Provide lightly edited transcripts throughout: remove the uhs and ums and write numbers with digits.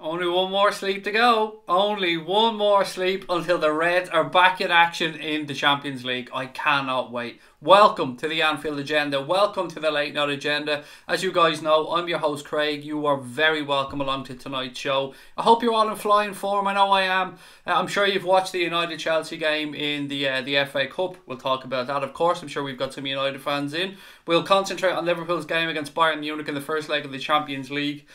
Only one more sleep to go. Only one more sleep until the Reds are back in action in the Champions League. I cannot wait. Welcome to the Anfield Agenda. Welcome to the Late Night Agenda. As you guys know, I'm your host Craig. You are very welcome along to tonight's show. I hope you're all in flying form. I know I am. I'm sure you've watched the United-Chelsea game in the FA Cup. We'll talk about that, of course. I'm sure we've got some United fans in. We'll concentrate on Liverpool's game against Bayern Munich in the first leg of the Champions League.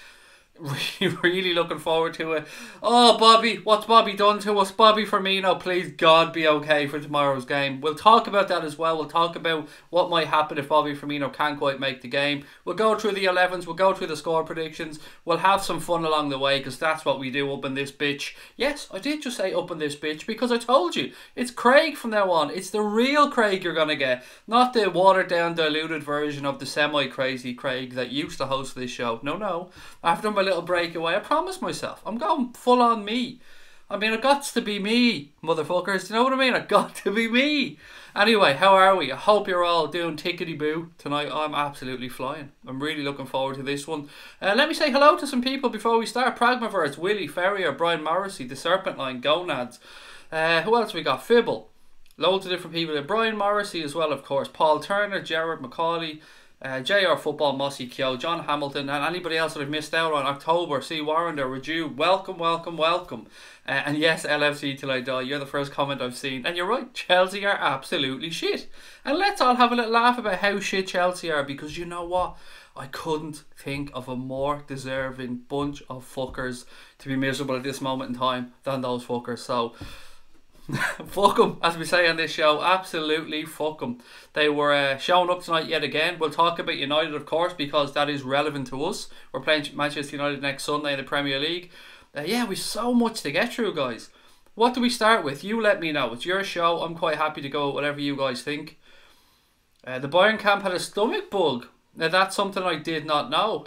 Really looking forward to it. Oh, Bobby, what's Bobby done to us? Bobby Firmino, please God be okay for tomorrow's game. We'll talk about that as well. We'll talk about what might happen if Bobby Firmino can't quite make the game. We'll go through the 11s, we'll go through the score predictions. We'll have some fun along the way because that's what we do up in this bitch. Yes, I did just say up in this bitch because I told you, it's Craig from now on. It's the real Craig you're going to get. Not the watered down, diluted version of the semi-crazy Craig that used to host this show. No. I've done my little breakaway. I promised myself I'm going full on me. I mean, I got to be me, motherfuckers. Do you know what I mean? I got to be me. Anyway, how are we? I hope you're all doing tickety-boo tonight. I'm absolutely flying. I'm really looking forward to this one. Let me say hello to some people before we start. Pragmaverse, Willie, Ferrier, Brian Morrissey, The Serpent Line, Gonads. Who else we got? Fibble. Loads of different people. Brian Morrissey as well, of course. Paul Turner, Gerard McCauley, JR Football, Mossy Kyo, John Hamilton, and anybody else that I've missed out on. October, C. Warren there, Raju, welcome. And yes, LFC till I die, you're the first comment I've seen. And you're right, Chelsea are absolutely shit. And let's all have a little laugh about how shit Chelsea are, because you know what? I couldn't think of a more deserving bunch of fuckers to be miserable at this moment in time than those fuckers. So fuck them, as we say on this show. Absolutely fuck them. They were showing up tonight yet again. We'll talk about United, of course, because that is relevant to us. We're playing Manchester United next Sunday in the Premier League. Yeah, we've so much to get through, guys. What do we start with? You let me know. It's your show. I'm quite happy to go with whatever you guys think. The Bayern camp had a stomach bug. Now, that's something I did not know.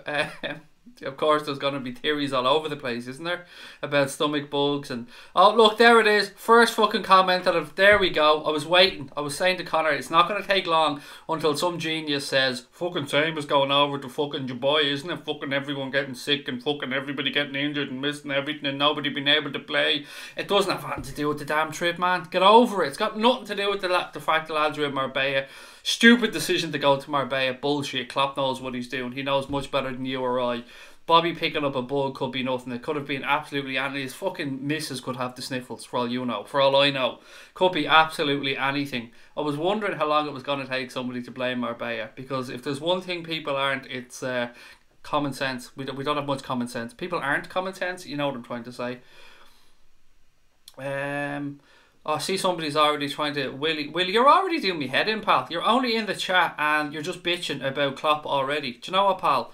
Of course, there's going to be theories all over the place, isn't there? About stomach bugs and... Oh, look, there it is. First fucking comment out of... There we go. I was waiting. I was saying to Connor, it's not going to take long until some genius says, fucking same as going over to fucking Dubai, isn't it? Fucking everyone getting sick and fucking everybody getting injured and missing everything and nobody being able to play. It doesn't have anything to do with the damn trip, man. Get over it. It's got nothing to do with the fact the lads are in Marbella. Stupid decision to go to Marbella. Bullshit. Klopp knows what he's doing. He knows much better than you or I. Bobby picking up a bug could be nothing. It could have been absolutely anything. His fucking missus could have the sniffles, for all you know. For all I know. Could be absolutely anything. I was wondering how long it was going to take somebody to blame Marbella. Because if there's one thing people aren't, it's common sense. We don't have much common sense. People aren't common sense. You know what I'm trying to say. I see somebody's already trying to... Willie, you're already doing me head in, pal. You're only in the chat and you're just bitching about Klopp already. Do you know what, pal?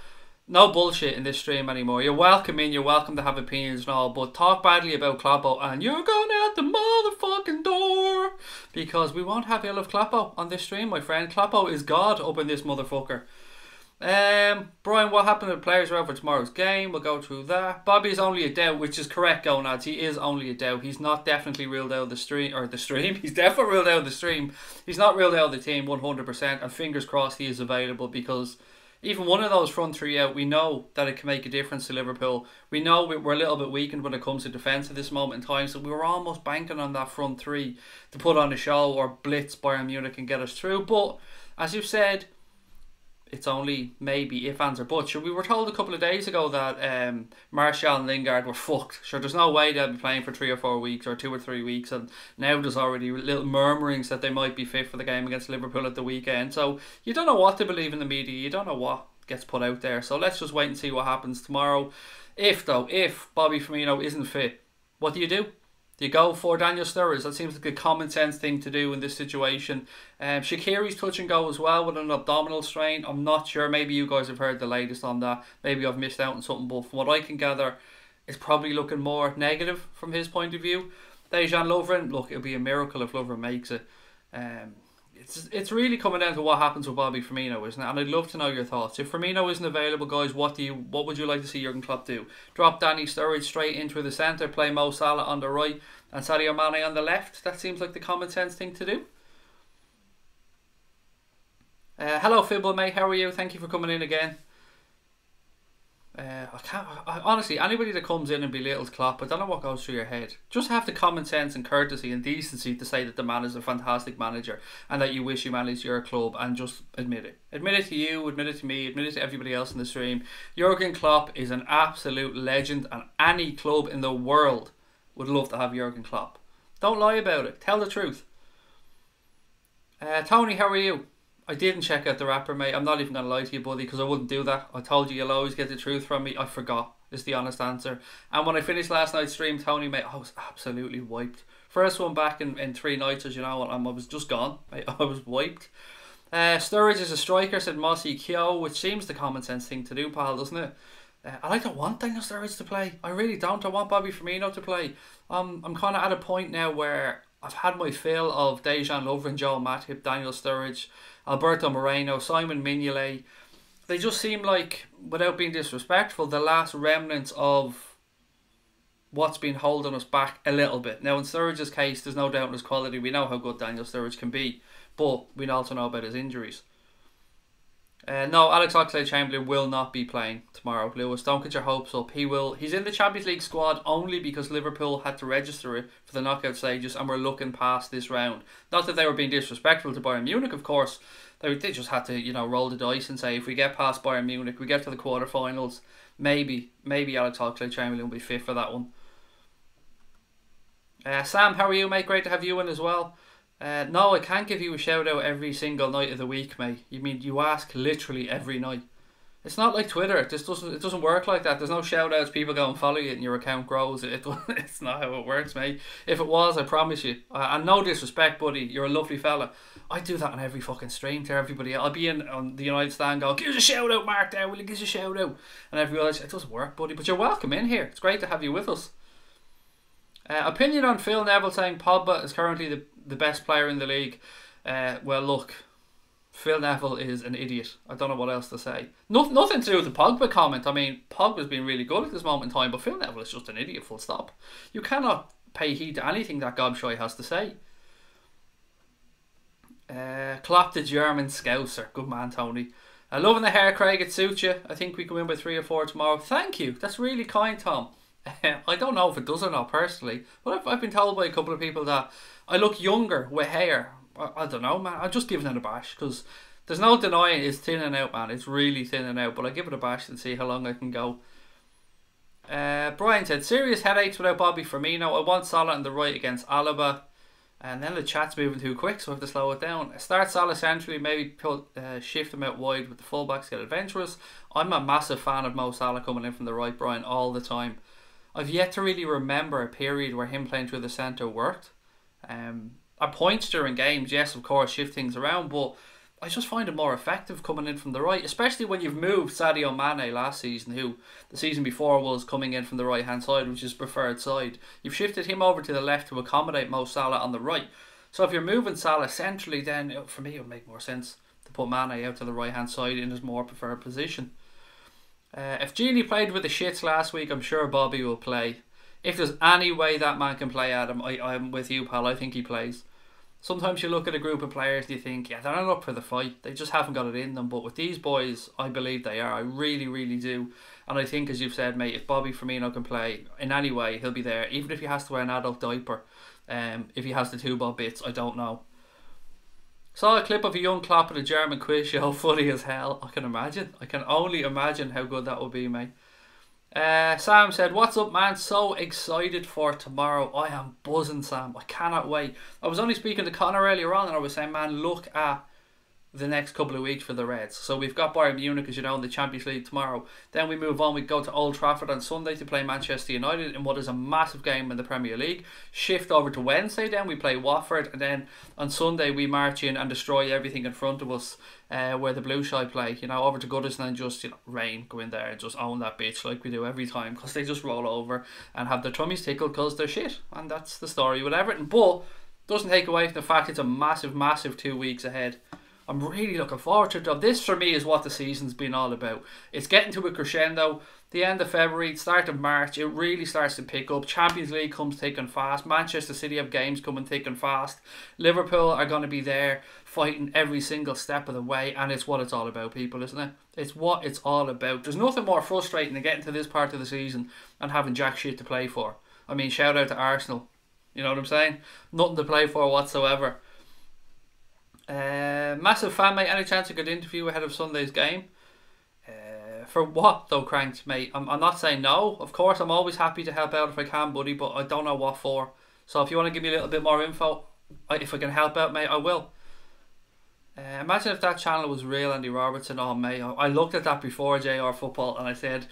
No bullshit in this stream anymore. You're welcome in, you're welcome to have opinions and all, but talk badly about Kloppo and you're going out the motherfucking door, because we won't have ill of Kloppo on this stream, my friend. Kloppo is God up in this motherfucker. Brian, what happened to the players are out for tomorrow's game? We'll go through that. Bobby is only a doubt, which is correct, Gonads. He is only a doubt. He's not definitely ruled out of the stream, He's definitely ruled out of the stream. He's not ruled out of the team 100%, and fingers crossed he is available, because even one of those front three out, we know that it can make a difference to Liverpool. We know we're a little bit weakened when it comes to defence at this moment in time, so we were almost banking on that front three to put on a show or blitz Bayern Munich and get us through. But as you've said, it's only maybe if, ands or buts. Sure, we were told a couple of days ago that Martial and Lingard were fucked. Sure, there's no way they'll be playing for 3 or 4 weeks or 2 or 3 weeks, and now there's already little murmurings that they might be fit for the game against Liverpool at the weekend. So you don't know what to believe in the media. You don't know what gets put out there. So let's just wait and see what happens tomorrow. If Bobby Firmino isn't fit, what do? Do you go for Daniel Sturridge? That seems like a common sense thing to do in this situation. Shaqiri's touch and go as well with an abdominal strain. I'm not sure. Maybe you guys have heard the latest on that. Maybe I've missed out on something. But from what I can gather, it's probably looking more negative from his point of view. Dejan Lovren, look, it'll be a miracle if Lovren makes it. It's really coming down to what happens with Bobby Firmino, isn't it? And I'd love to know your thoughts. If Firmino isn't available, guys, what would you like to see Jurgen Klopp do? Drop Danny Sturridge straight into the centre, play Mo Salah on the right and Sadio Mane on the left? That seems like the common sense thing to do. Hello Fibble, mate, how are you? Thank you for coming in again. Honestly, anybody that comes in and belittles Klopp, I don't know what goes through your head. Just have the common sense and courtesy and decency to say that the man is a fantastic manager and that you wish he managed your club, and just admit it. Admit it to you, admit it to me, admit it to everybody else in the stream. Jurgen Klopp is an absolute legend, and any club in the world would love to have Jurgen Klopp. Don't lie about it. Tell the truth. Tony, how are you? I didn't check out the rapper, mate. I'm not even going to lie to you, buddy, because I wouldn't do that. I told you you'll always get the truth from me. I forgot, is the honest answer. And when I finished last night's stream, Tony, mate, I was absolutely wiped. First one back in 3 nights, as you know, and I was just gone. Mate, I was wiped. Sturridge is a striker, said Mossy Kyo, which seems the common sense thing to do, pal, doesn't it? I don't want Daniel Sturridge to play. I really don't. I want Bobby Firmino to play. I'm kind of at a point now where I've had my fill of Dejan Lovren, Joel Matip, Daniel Sturridge, Alberto Moreno, Simon Mignolet. They just seem like, without being disrespectful, the last remnants of what's been holding us back a little bit. Now, in Sturridge's case, there's no doubt in his quality. We know how good Daniel Sturridge can be, but we also know about his injuries. No, Alex Oxlade-Chamberlain will not be playing tomorrow, Lewis. Don't get your hopes up. He's in the Champions League squad only because Liverpool had to register it for the knockout stages and we're looking past this round. Not that they were being disrespectful to Bayern Munich, of course. They just had to, roll the dice and say, if we get past Bayern Munich, we get to the quarterfinals, maybe Alex Oxlade-Chamberlain will be fit for that one. Sam, how are you, mate? Great to have you in as well. No, I can't give you a shout out every single night of the week, mate. You mean you ask literally every night? It's not like Twitter. It doesn't work like that. There's no shout outs. People go and follow you and your account grows. It's not how it works, mate. If it was, I promise you. And no disrespect, buddy. You're a lovely fella. I do that on every fucking stream to everybody. I'll be in on the United stand, go, give us a shout out, Mark. There, will you give us a shout out? And everybody else, it doesn't work, buddy. But you're welcome in here. It's great to have you with us. Opinion on Phil Neville saying Pogba is currently the best player in the league. Well, look, Phil Neville is an idiot. I don't know what else to say. Nothing to do with the Pogba comment. I mean, Pogba's been really good at this moment in time, but Phil Neville is just an idiot, full stop. You cannot pay heed to anything that gobshite has to say. Klopp the German Scouser. Good man, Tony. Loving the hair, Craig. It suits you. I think we can win by 3 or 4 tomorrow. Thank you. That's really kind, Tom. I don't know if it does or not personally, but I've been told by a couple of people that I look younger with hair. I don't know, man. I'm just giving it a bash because there's no denying it's thinning out, man. It's really thinning out, but I give it a bash and see how long I can go. Brian said, serious headaches without Bobby Firmino. I want Salah on the right against Alaba. And then the chat's moving too quick, so I have to slow it down. Start Salah centrally, maybe shift him out wide with the fullbacks, get adventurous. I'm a massive fan of Mo Salah coming in from the right, Brian, all the time. I've yet to really remember a period where him playing through the centre worked. At points during games, yes, of course, shift things around, but I just find it more effective coming in from the right, especially when you've moved Sadio Mane last season, who the season before was coming in from the right hand side, which is preferred side. You've shifted him over to the left to accommodate Mo Salah on the right. So if you're moving Salah centrally, then for me it would make more sense to put Mane out to the right hand side in his more preferred position. If Genie played with the shits last week, I'm sure Bobby will play. If there's any way that man can play, Adam, I'm with you, pal. I think he plays. Sometimes you look at a group of players and you think, yeah, they're not up for the fight. They just haven't got it in them. But with these boys, I believe they are. I really, really do. And I think, as you've said, mate, if Bobby Firmino can play in any way, he'll be there. Even if he has to wear an adult diaper. If he has the 2-bob bits, I don't know. Saw a clip of a young Klopp at a German quiz show, funny as hell. I can imagine. I can only imagine how good that would be, mate. Sam said, what's up, man? So excited for tomorrow. I am buzzing, Sam. I cannot wait. I was only speaking to Connor earlier on and I was saying, man, look at the next couple of weeks for the Reds. So we've got Bayern Munich, as you know, in the Champions League tomorrow. Then we move on. We go to Old Trafford on Sunday to play Manchester United in what is a massive game in the Premier League. Shift over to Wednesday, then we play Watford, and then on Sunday we march in and destroy everything in front of us, where the Blue Shy play, over to Goodison and just, rain, go in there and just own that bitch like we do every time, because they just roll over and have their tummies tickled because they're shit. And that's the story with Everton. But doesn't take away from the fact it's a massive 2 weeks ahead. I'm really looking forward to it. This for me is what the season's been all about. It's getting to a crescendo. the end of February, start of March, it really starts to pick up. Champions League comes thick and fast. Manchester City have games coming thick and fast. Liverpool are going to be there fighting every single step of the way, and it's what it's all about, people, isn't it? It's what it's all about. There's nothing more frustrating than getting to this part of the season and having jack shit to play for. I mean, shout out to Arsenal. You know what I'm saying? Nothing to play for whatsoever. Massive fan, mate. Any chance I could interview ahead of Sunday's game? For what though, Cranks, mate? I'm not saying no. Of course, I'm always happy to help out if I can, buddy, but I don't know what for. So if you want to give me a little bit more info, if I can help out, mate, I will. Imagine if that channel was real Andy Robertson on, mate. I looked at that before JR Football and I said,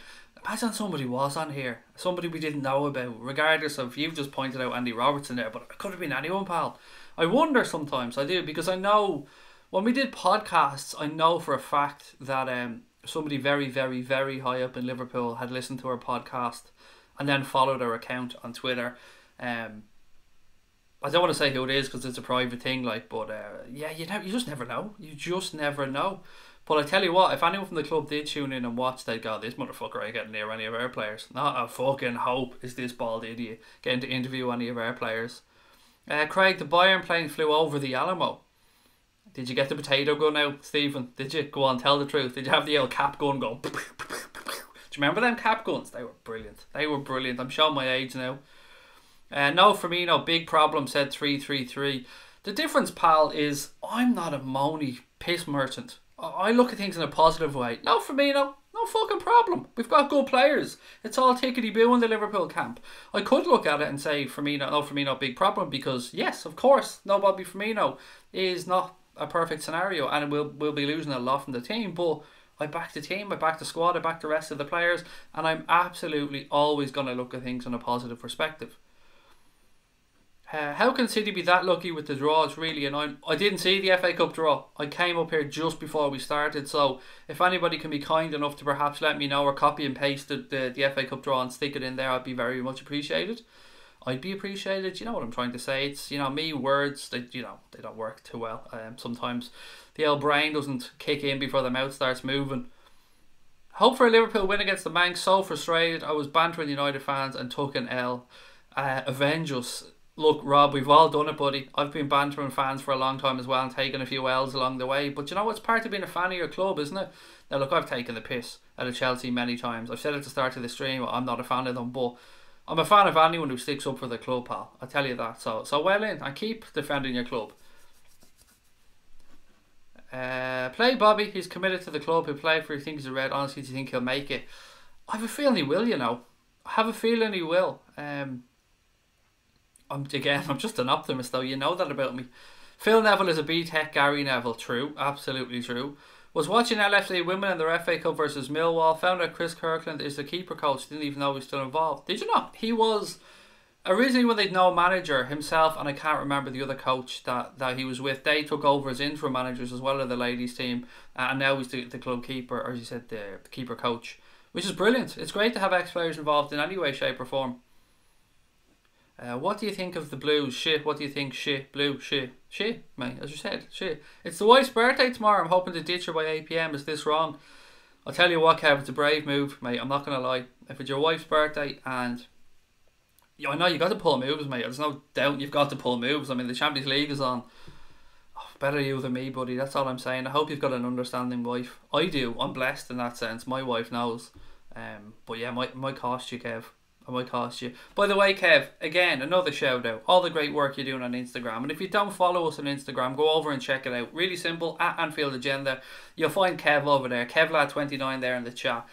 imagine somebody was on here. Somebody we didn't know about. Regardless of, you've just pointed out Andy Robertson there, but it could have been anyone, pal. I wonder sometimes, I do, because I know when we did podcasts, I know for a fact that somebody very, very, very high up in Liverpool had listened to our podcast and then followed our account on Twitter. I don't want to say who it is because it's a private thing, like, but yeah, you just never know. You just never know. But I tell you what, if anyone from the club did tune in and watch, they'd go, this motherfucker ain't getting near any of our players. Not a fucking hope is this bald idiot getting to interview any of our players. Craig, the Bayern plane flew over the Alamo. Did you get the potato gun out, Stephen? Did you? Go on, tell the truth. Did you have the old cap gun go? Do you remember them cap guns? They were brilliant. They were brilliant. I'm showing my age now. No, Firmino, big problem, said 333. The difference, pal, is I'm not a moany piss merchant. I look at things in a positive way. No, Firmino, no fucking problem. We've got good players. It's all tickety-boo in the Liverpool camp. I could look at it and say, Firmino, big problem, because, yes, of course, no Bobby Firmino is not a perfect scenario and we'll be losing a lot from the team, but I back the team, I back the squad, I back the rest of the players, and I'm absolutely always going to look at things in a positive perspective. How can City be that lucky with the draw? It's really annoying. I didn't see the FA Cup draw. I came up here just before we started, so if anybody can be kind enough to perhaps let me know or copy and paste the FA Cup draw and stick it in there, I'd be very much appreciated. I'd be appreciated. You know what I'm trying to say? It's, me, words, they don't work too well. Sometimes the old brain doesn't kick in before the mouth starts moving. Hope for a Liverpool win against the Manx. So frustrated. I was bantering United fans and took an L. Avenge us. Look, Rob, we've all done it, buddy. I've been bantering fans for a long time as well and taken a few L's along the way. But it's part of being a fan of your club, isn't it? Now, look, I've taken the piss out of Chelsea many times. I've said at the start of the stream, I'm not a fan of them, but I'm a fan of anyone who sticks up for the club, pal. I tell you that. So well in, and keep defending your club. Play Bobby. He's committed to the club. He'll play for. He thinks he's a red. Honestly, do you think he'll make it? I have a feeling he will. I have a feeling he will. I'm just an optimist, though. You know that about me. Phil Neville is a B-Tech Gary Neville. True, absolutely true. Was watching LFC women in their FA Cup versus Millwall. Found out Chris Kirkland is the keeper coach. Didn't even know he was still involved. Did you not? He was originally, when they'd no manager, himself and I can't remember the other coach that he was with. They took over as interim managers as well of the ladies team, and now he's the club keeper, or as you said, the keeper coach, which is brilliant. It's great to have ex-players involved in any way, shape or form. What do you think of the Blues? Shit. What do you think? Shit. Blue. Shit. Shit, mate. As you said. Shit. It's the wife's birthday tomorrow. I'm hoping to ditch her by 8 PM. Is this wrong? I'll tell you what, Kev. It's a brave move, mate. I'm not going to lie. If it's your wife's birthday and... I know you got to pull moves, mate. There's no doubt you've got to pull moves. I mean, the Champions League is on. Oh, better you than me, buddy. That's all I'm saying. I hope you've got an understanding wife. I do. I'm blessed in that sense. My wife knows. But yeah, might cost you, Kev. I might cost you. By the way, Kev, again, another shout out. All the great work you're doing on Instagram. And if you don't follow us on Instagram, go over and check it out. Really simple, at Anfield Agenda. You'll find Kev over there. KevLad29 there in the chat.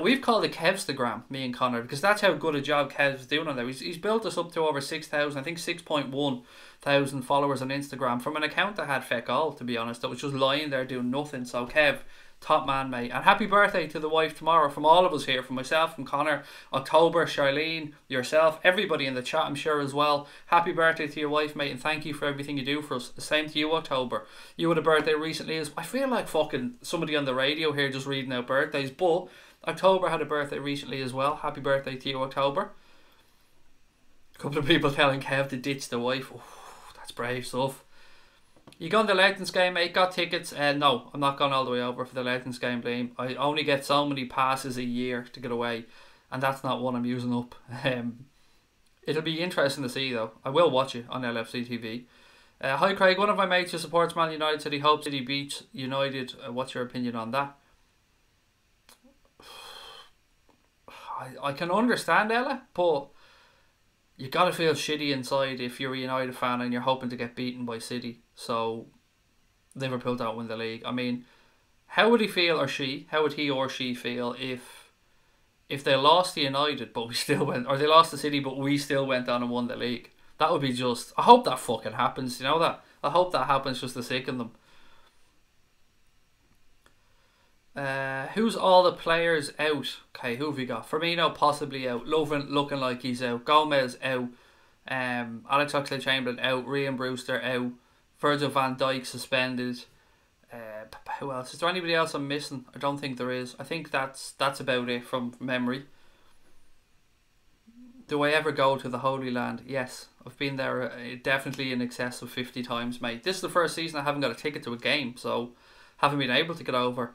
We've called it Kevstagram, me and Connor, because that's how good a job Kev's doing on there. He's built us up to over 6,000, I think 6.1 thousand followers on Instagram from an account that had feck all, to be honest. That was just lying there doing nothing. So Kev, top man, mate. And happy birthday to the wife tomorrow from all of us here, from myself, from Connor, October, Charlene, yourself, everybody in the chat, I'm sure as well. Happy birthday to your wife, mate, and thank you for everything you do for us. The same to you, October. You had a birthday recently as I feel like fucking somebody on the radio here just reading out birthdays, but October had a birthday recently as well. Happy birthday to you, October. A couple of people telling Kev to ditch the wife. Oh, that's brave stuff. You going to the Legends game, mate? Got tickets? No, I'm not going all the way over for the Legends game, Liam. I only get so many passes a year to get away, and that's not one I'm using up. It'll be interesting to see, though. I will watch it on LFC TV. Hi, Craig. One of my mates who supports Man United said he hopes City beats United. What's your opinion on that? I can understand, Ella, but you got to feel shitty inside if you're a United fan and you're hoping to get beaten by City. So Liverpool don't win the league. I mean, how would he feel, or she? How would he or she feel if they lost to United but we still went, or they lost to City but we still went on and won the league? That would be just... I hope that fucking happens. You know that? I hope that happens just to sicken them. Who's all the players out? Okay, who have we got? Firmino possibly out. Lovren looking like he's out. Gomez out. Alex Oxlade-Chamberlain out. Ryan Brewster out. Virgil van Dijk suspended. Who else? Is there anybody else I'm missing? I don't think there is. I think that's about it from memory. Do I ever go to the Holy Land? Yes. I've been there definitely in excess of 50 times, mate. This is the first season I haven't got a ticket to a game, so haven't been able to get over.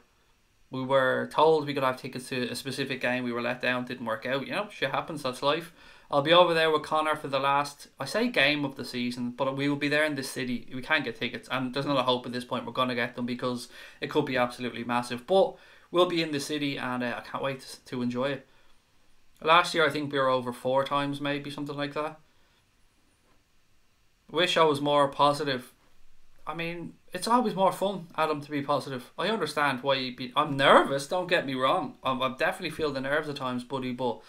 We were told we could have tickets to a specific game. We were let down. Didn't work out. You know, shit happens. That's life. I'll be over there with Connor for the last, I say, game of the season, but we will be there in this city. We can't get tickets, and there's not a hope at this point we're going to get them because it could be absolutely massive. But we'll be in the city, and I can't wait to enjoy it. Last year, I think we were over 4 times, maybe, something like that. Wish I was more positive. I mean, it's always more fun, Adam, to be positive. I understand why you'd be... I'm nervous, don't get me wrong. I definitely feel the nerves at times, buddy, but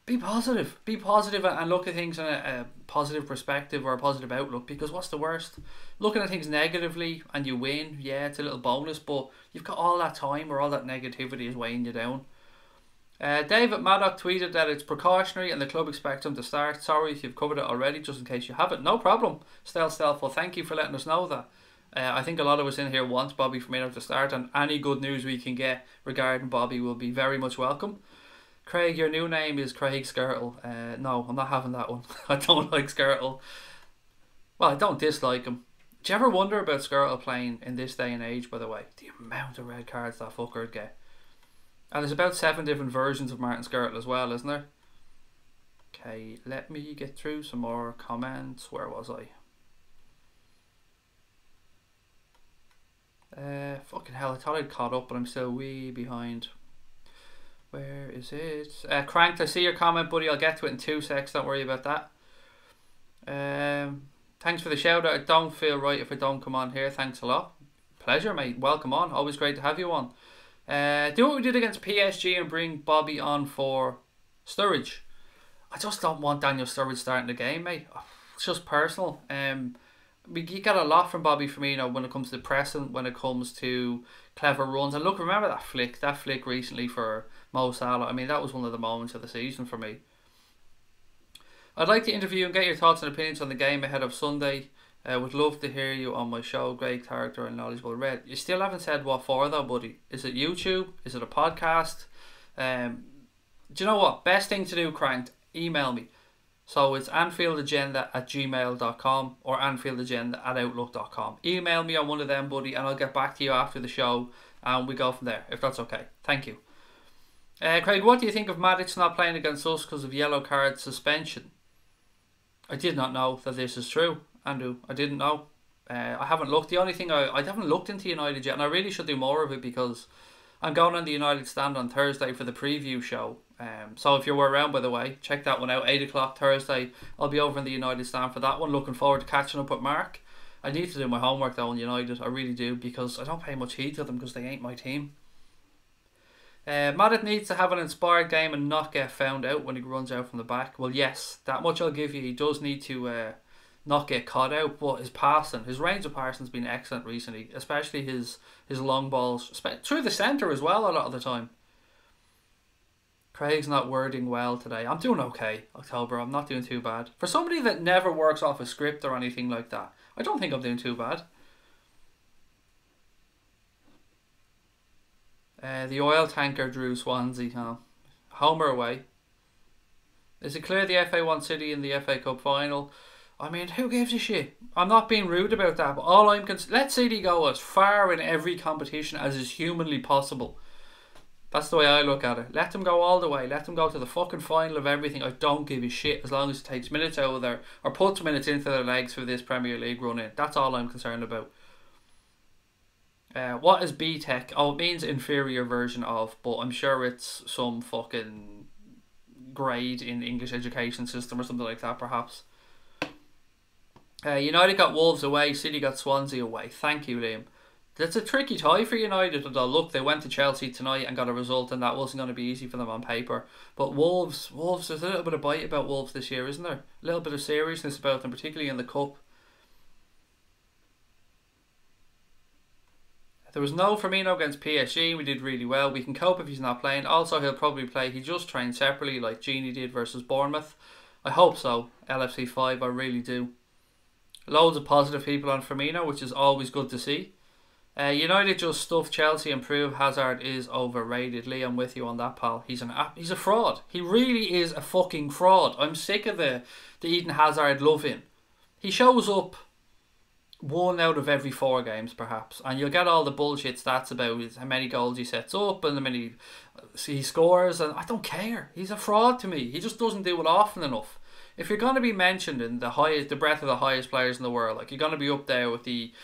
be positive. Be positive and look at things in a positive perspective or a positive outlook, because what's the worst? Looking at things negatively and you win, yeah, it's a little bonus, but you've got all that time where all that negativity is weighing you down. David Maddock tweeted that it's precautionary and the club expects him to start. Sorry if you've covered it already, just in case you haven't. No problem. Stealth. Well, thank you for letting us know that. I think a lot of us in here want Bobby Firmino to start, and any good news we can get regarding Bobby will be very much welcome. Craig, your new name is Craig Skirtle. No, I'm not having that one. I don't like Skirtle. Well, I don't dislike him. Do you ever wonder about Skirtle playing in this day and age, by the way? The amount of red cards that fucker would get. And there's about 7 different versions of Martin Skirtle as well, isn't there? Okay, let me get through some more comments. Where was I? Fucking hell, I thought I'd caught up, but I'm still way behind. Where is it? Cranked, I see your comment, buddy. I'll get to it in 2 secs. Don't worry about that. Thanks for the shout out. I don't feel right if I don't come on here. Thanks a lot. Pleasure, mate. Welcome on. Always great to have you on. Do what we did against PSG and bring Bobby on for Sturridge. I just don't want Daniel Sturridge starting the game, mate. It's just personal. You get a lot from Bobby Firmino when it comes to pressing, when it comes to clever runs. And look, remember that flick recently for Mo Salah. I mean, that was one of the moments of the season for me. I'd like to interview and get your thoughts and opinions on the game ahead of Sunday. Would love to hear you on my show. Great character and knowledgeable. Red, you still haven't said what for though, buddy. Is it YouTube? Is it a podcast? Do you know what? Best thing to do, Cranked, email me. So it's AnfieldAgenda@gmail.com or AnfieldAgenda@outlook.com. Email me on one of them, buddy, and I'll get back to you after the show and we go from there, if that's okay. Thank you. Craig, what do you think of Matic not playing against us because of yellow card suspension? I did not know that this is true, Andrew. I didn't know. I haven't looked. The only thing I haven't looked into United yet, and I really should do more of it because I'm going on the United stand on Thursday for the preview show. So if you're around, by the way, check that one out. 8 o'clock Thursday. I'll be over in the United stand for that one. Looking forward to catching up with Mark. I need to do my homework though on United. I really do, because I don't pay much heed to them because they ain't my team. Matic needs to have an inspired game and not get found out when he runs out from the back. Well, yes, that much I'll give you. He does need to not get caught out, but his passing, his range of passing has been excellent recently, especially his long balls through the centre as well a lot of the time. Craig's not wording well today. I'm doing okay, October. I'm not doing too bad. For somebody that never works off a script or anything like that, I don't think I'm doing too bad. The oil tanker drew Swansea. Huh? Home or away? Is it clear the FA wants City in the FA Cup final? I mean, who gives a shit? I'm not being rude about that, but all I'm let City go as far in every competition as is humanly possible. That's the way I look at it. Let them go all the way. Let them go to the fucking final of everything. I don't give a shit as long as it takes minutes out of their, or puts minutes into their legs for this Premier League run in. That's all I'm concerned about. What is B-Tech? Oh, it means inferior version of, but I'm sure it's some fucking grade in the English education system or something like that, perhaps. United got Wolves away. City got Swansea away. Thank you, Liam. That's a tricky tie for United, although look, they went to Chelsea tonight and got a result, and that wasn't going to be easy for them on paper. But Wolves, there's a little bit of bite about Wolves this year, isn't there? A little bit of seriousness about them, particularly in the Cup. There was no Firmino against PSG. We did really well. We can cope if he's not playing. Also, he'll probably play. He just trained separately like Genie did versus Bournemouth. I hope so. LFC 5, I really do. Loads of positive people on Firmino, which is always good to see. United just stuffed Chelsea and proved Hazard is overrated. Lee, I'm with you on that, pal. He's a fraud. He really is a fucking fraud. I'm sick of the Eden Hazard loving. He shows up 1 out of every 4 games, perhaps, and you'll get all the bullshit stats about how many goals he sets up and how many he scores, and I don't care. He's a fraud to me. He just doesn't do it often enough. If you're going to be mentioned in the breadth of the highest players in the world, like you're going to be up there with the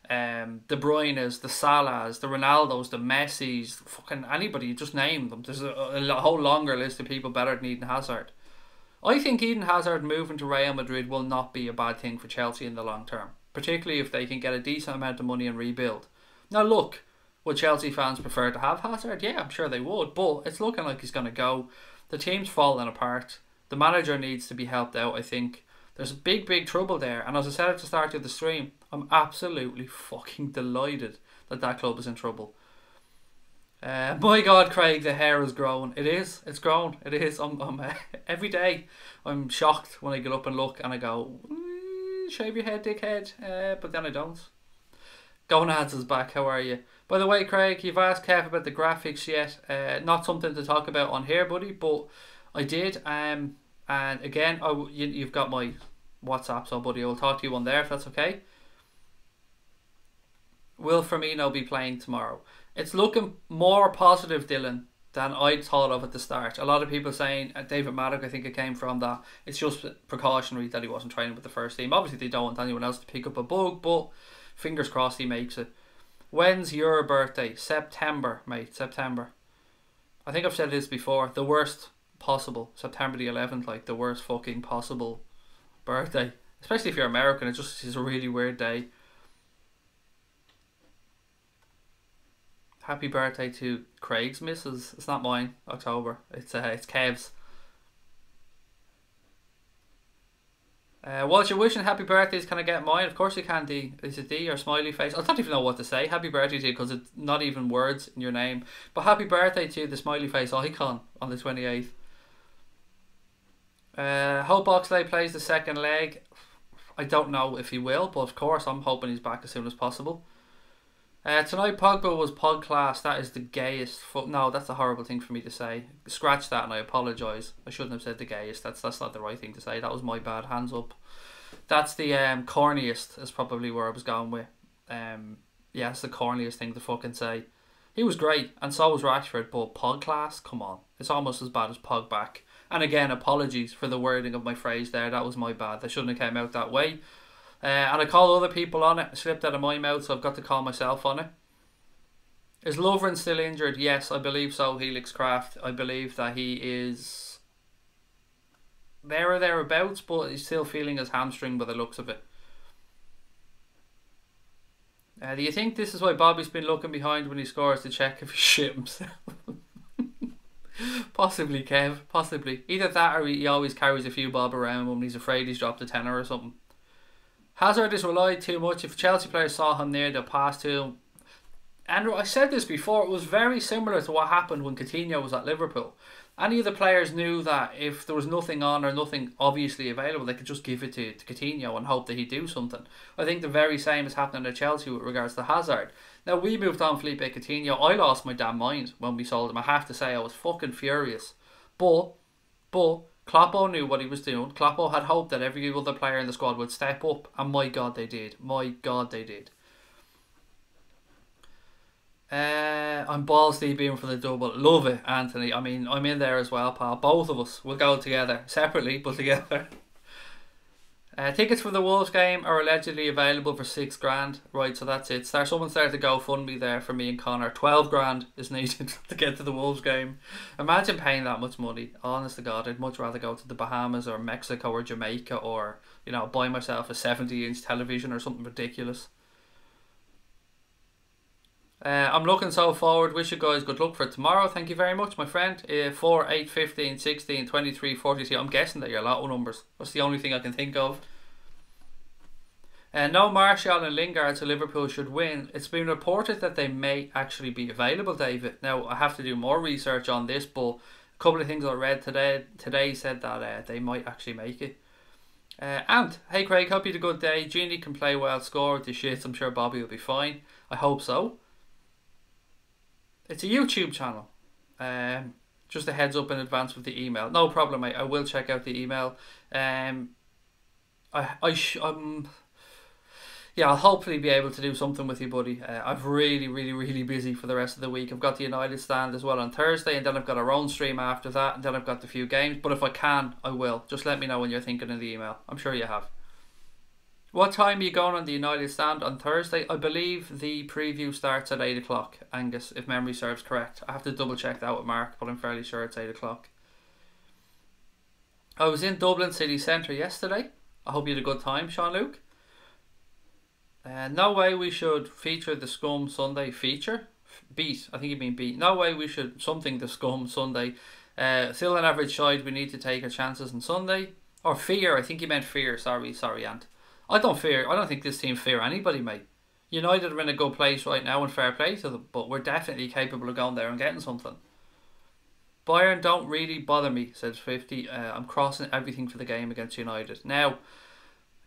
De Bruyne's, the Salahs, the Ronaldos, the Messis, fucking anybody, just name them. There's a whole longer list of people better than Eden Hazard. I think Eden Hazard moving to Real Madrid will not be a bad thing for Chelsea in the long term, particularly if they can get a decent amount of money and rebuild. Now look, would Chelsea fans prefer to have Hazard? Yeah, I'm sure they would, but it's looking like he's going to go. The team's falling apart. The manager needs to be helped out, I think. There's big trouble there, and as I said at the start of the stream, I'm absolutely fucking delighted that that club is in trouble. My God, Craig, the hair is growing. It is. It's grown. It is. I'm every day I'm shocked when I get up and look and I go, shave your head, dickhead. But then I don't. Gonads is back. How are you? By the way, Craig, you've asked Kev about the graphics yet. Not something to talk about on here, buddy, but I did. And again, you've got my WhatsApp, so buddy, I'll talk to you on there if that's okay. Will Firmino be playing tomorrow? It's looking more positive, Dylan, than I thought of at the start. A lot of people saying, David Maddock, I think it came from that, it's just precautionary that he wasn't training with the first team. Obviously they don't want anyone else to pick up a bug, but fingers crossed he makes it. When's your birthday? September, mate, September. I think I've said this before, the worst possible, September the 11th, like the worst fucking possible birthday. Especially if you're American, it's a really weird day. Happy birthday to Craig's missus. It's not mine, October. It's Kev's. Whilst you're wishing happy birthdays, can I get mine? Of course you can, D. Is it D or smiley face? I don't even know what to say. Happy birthday to you because it's not even words in your name. But happy birthday to the smiley face icon on the 28th. Hope Oxlade plays the second leg. I don't know if he will, but of course I'm hoping he's back as soon as possible. Tonight Pogba was pod class. That is the gayest. No, that's a horrible thing for me to say. Scratch that and I apologise. I shouldn't have said the gayest. That's not the right thing to say. That was my bad. Hands up. That's the corniest is probably where I was going with. Yeah, it's the corniest thing to fucking say. He was great and so was Rashford, but pod class? Come on. It's almost as bad as Pog back. And again, apologies for the wording of my phrase there. That was my bad. That shouldn't have came out that way. And I called other people on it. It slipped out of my mouth, so I've got to call myself on it. Is Lovren still injured? Yes, I believe so, Helix Craft. I believe that he is there or thereabouts, but he's still feeling his hamstring by the looks of it. Do you think this is why Bobby's been looking behind when he scores to check if he shit himself? Possibly, Kev. Possibly. Either that or he always carries a few bob around when he's afraid he's dropped a tenner or something. Hazard is relied too much. If Chelsea players saw him there, they'll pass to him. Andrew, I said this before, it was very similar to what happened when Coutinho was at Liverpool. Any of the players knew that if there was nothing on or nothing obviously available, they could just give it to Coutinho and hope that he'd do something. I think the very same is happening at Chelsea with regards to Hazard. Now, we moved on Felipe Coutinho. I lost my damn mind when we sold him. I have to say, I was fucking furious. But Kloppo knew what he was doing. Kloppo had hoped that every other player in the squad would step up, and my God, they did. My God, they did. I'm balls deep in for the double. Love it, Anthony. I mean, I'm in there as well, pal. Both of us. We'll go together. Separately, but together. Tickets for the Wolves game are allegedly available for £6,000. Right, so that's it. Someone started to GoFundMe there for me and Connor. 12 grand is needed to get to the Wolves game. Imagine paying that much money. Honest to God, I'd much rather go to the Bahamas or Mexico or Jamaica, or, you know, buy myself a 70-inch television or something ridiculous. I'm looking so forward. Wish you guys good luck for tomorrow. Thank you very much, my friend. 4, 8, 15, 16, 23, 42. I'm guessing that you're lotto numbers. That's the only thing I can think of. No Martial and Lingard, so Liverpool should win. It's been reported that they may actually be available, David. Now, I have to do more research on this, but a couple of things I read today said that they might actually make it. And, hey Craig, hope you had a good day. Genie can play well, score with the shit. I'm sure Bobby will be fine. I hope so. It's a YouTube channel. Just a heads up in advance with the email. No problem, mate. I will check out the email. Yeah, I'll hopefully be able to do something with you, buddy. I'm really busy for the rest of the week. I've got the United stand as well on Thursday, and then I've got our own stream after that, and then I've got the few games. But if I can, I will. Just let me know when you're thinking in the email. I'm sure you have. What time are you going on the United stand on Thursday? I believe the preview starts at 8 o'clock, Angus, if memory serves correct. I have to double check that with Mark, but I'm fairly sure it's 8 o'clock. I was in Dublin city centre yesterday. I hope you had a good time, Sean Luke. No way we should feature the Scum Sunday feature. Beat, I think you mean beat. No way we should something the Scum Sunday. Still an average side, we need to take our chances on Sunday. Or fear, I think you meant fear. Sorry, Ant. I don't think this team fear anybody, mate. United are in a good place right now and fair play to them, but we're definitely capable of going there and getting something. Bayern don't really bother me, says 50. I'm crossing everything for the game against United. Now,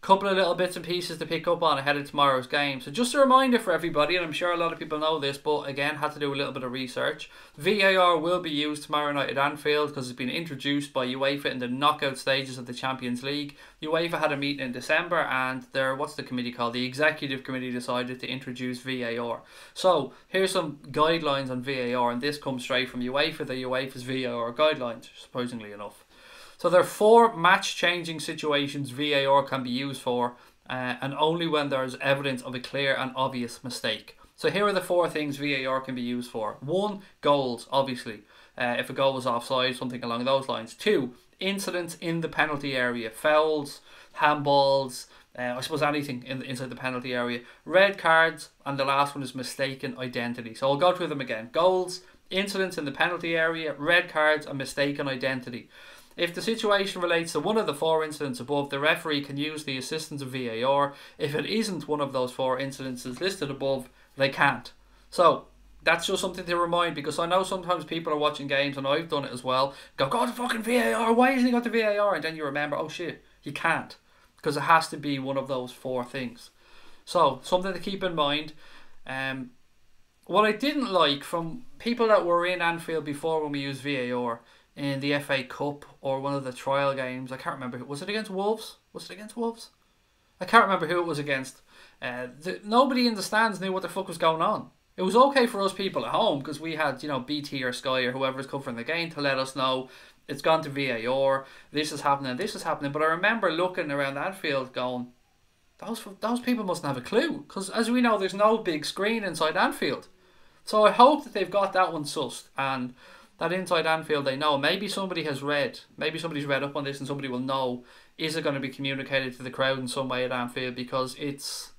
a couple of little bits and pieces to pick up on ahead of tomorrow's game. So just a reminder for everybody, and I'm sure a lot of people know this, but again, had to do a little bit of research. VAR will be used tomorrow night at Anfield because it's been introduced by UEFA in the knockout stages of the Champions League. UEFA had a meeting in December, and what's the committee called? The executive committee decided to introduce VAR. So here's some guidelines on VAR, and this comes straight from UEFA, the UEFA's VAR guidelines, surprisingly enough. So there are 4 match-changing situations VAR can be used for, and only when there is evidence of a clear and obvious mistake. So here are the 4 things VAR can be used for. 1, goals, obviously. If a goal was offside, something along those lines. 2, incidents in the penalty area. Fouls, handballs, I suppose anything inside the penalty area. Red cards, and the last one is mistaken identity. So I'll go through them again. Goals, incidents in the penalty area, red cards, and mistaken identity. If the situation relates to one of the 4 incidents above, the referee can use the assistance of VAR. If it isn't one of those 4 incidences listed above, they can't. So that's just something to remind, because I know sometimes people are watching games, and I've done it as well. Go to fucking VAR, why hasn't he got the VAR? And then you remember, oh shit, he can't. Because it has to be one of those 4 things. So, something to keep in mind. What I didn't like from people that were in Anfield before when we used VAR, in the FA Cup or one of the trial games, I can't remember. Was it against Wolves? I can't remember who it was against. Nobody in the stands knew what the fuck was going on. It was okay for us people at home because we had, BT or Sky or whoever's covering the game to let us know it's gone to VAR, this is happening. But I remember looking around Anfield going, those people mustn't have a clue, because as we know, there's no big screen inside Anfield. So I hope that they've got that one sussed, and that inside Anfield they know. Maybe somebody's read up on this and somebody will know, is it going to be communicated to the crowd in some way at Anfield, because it's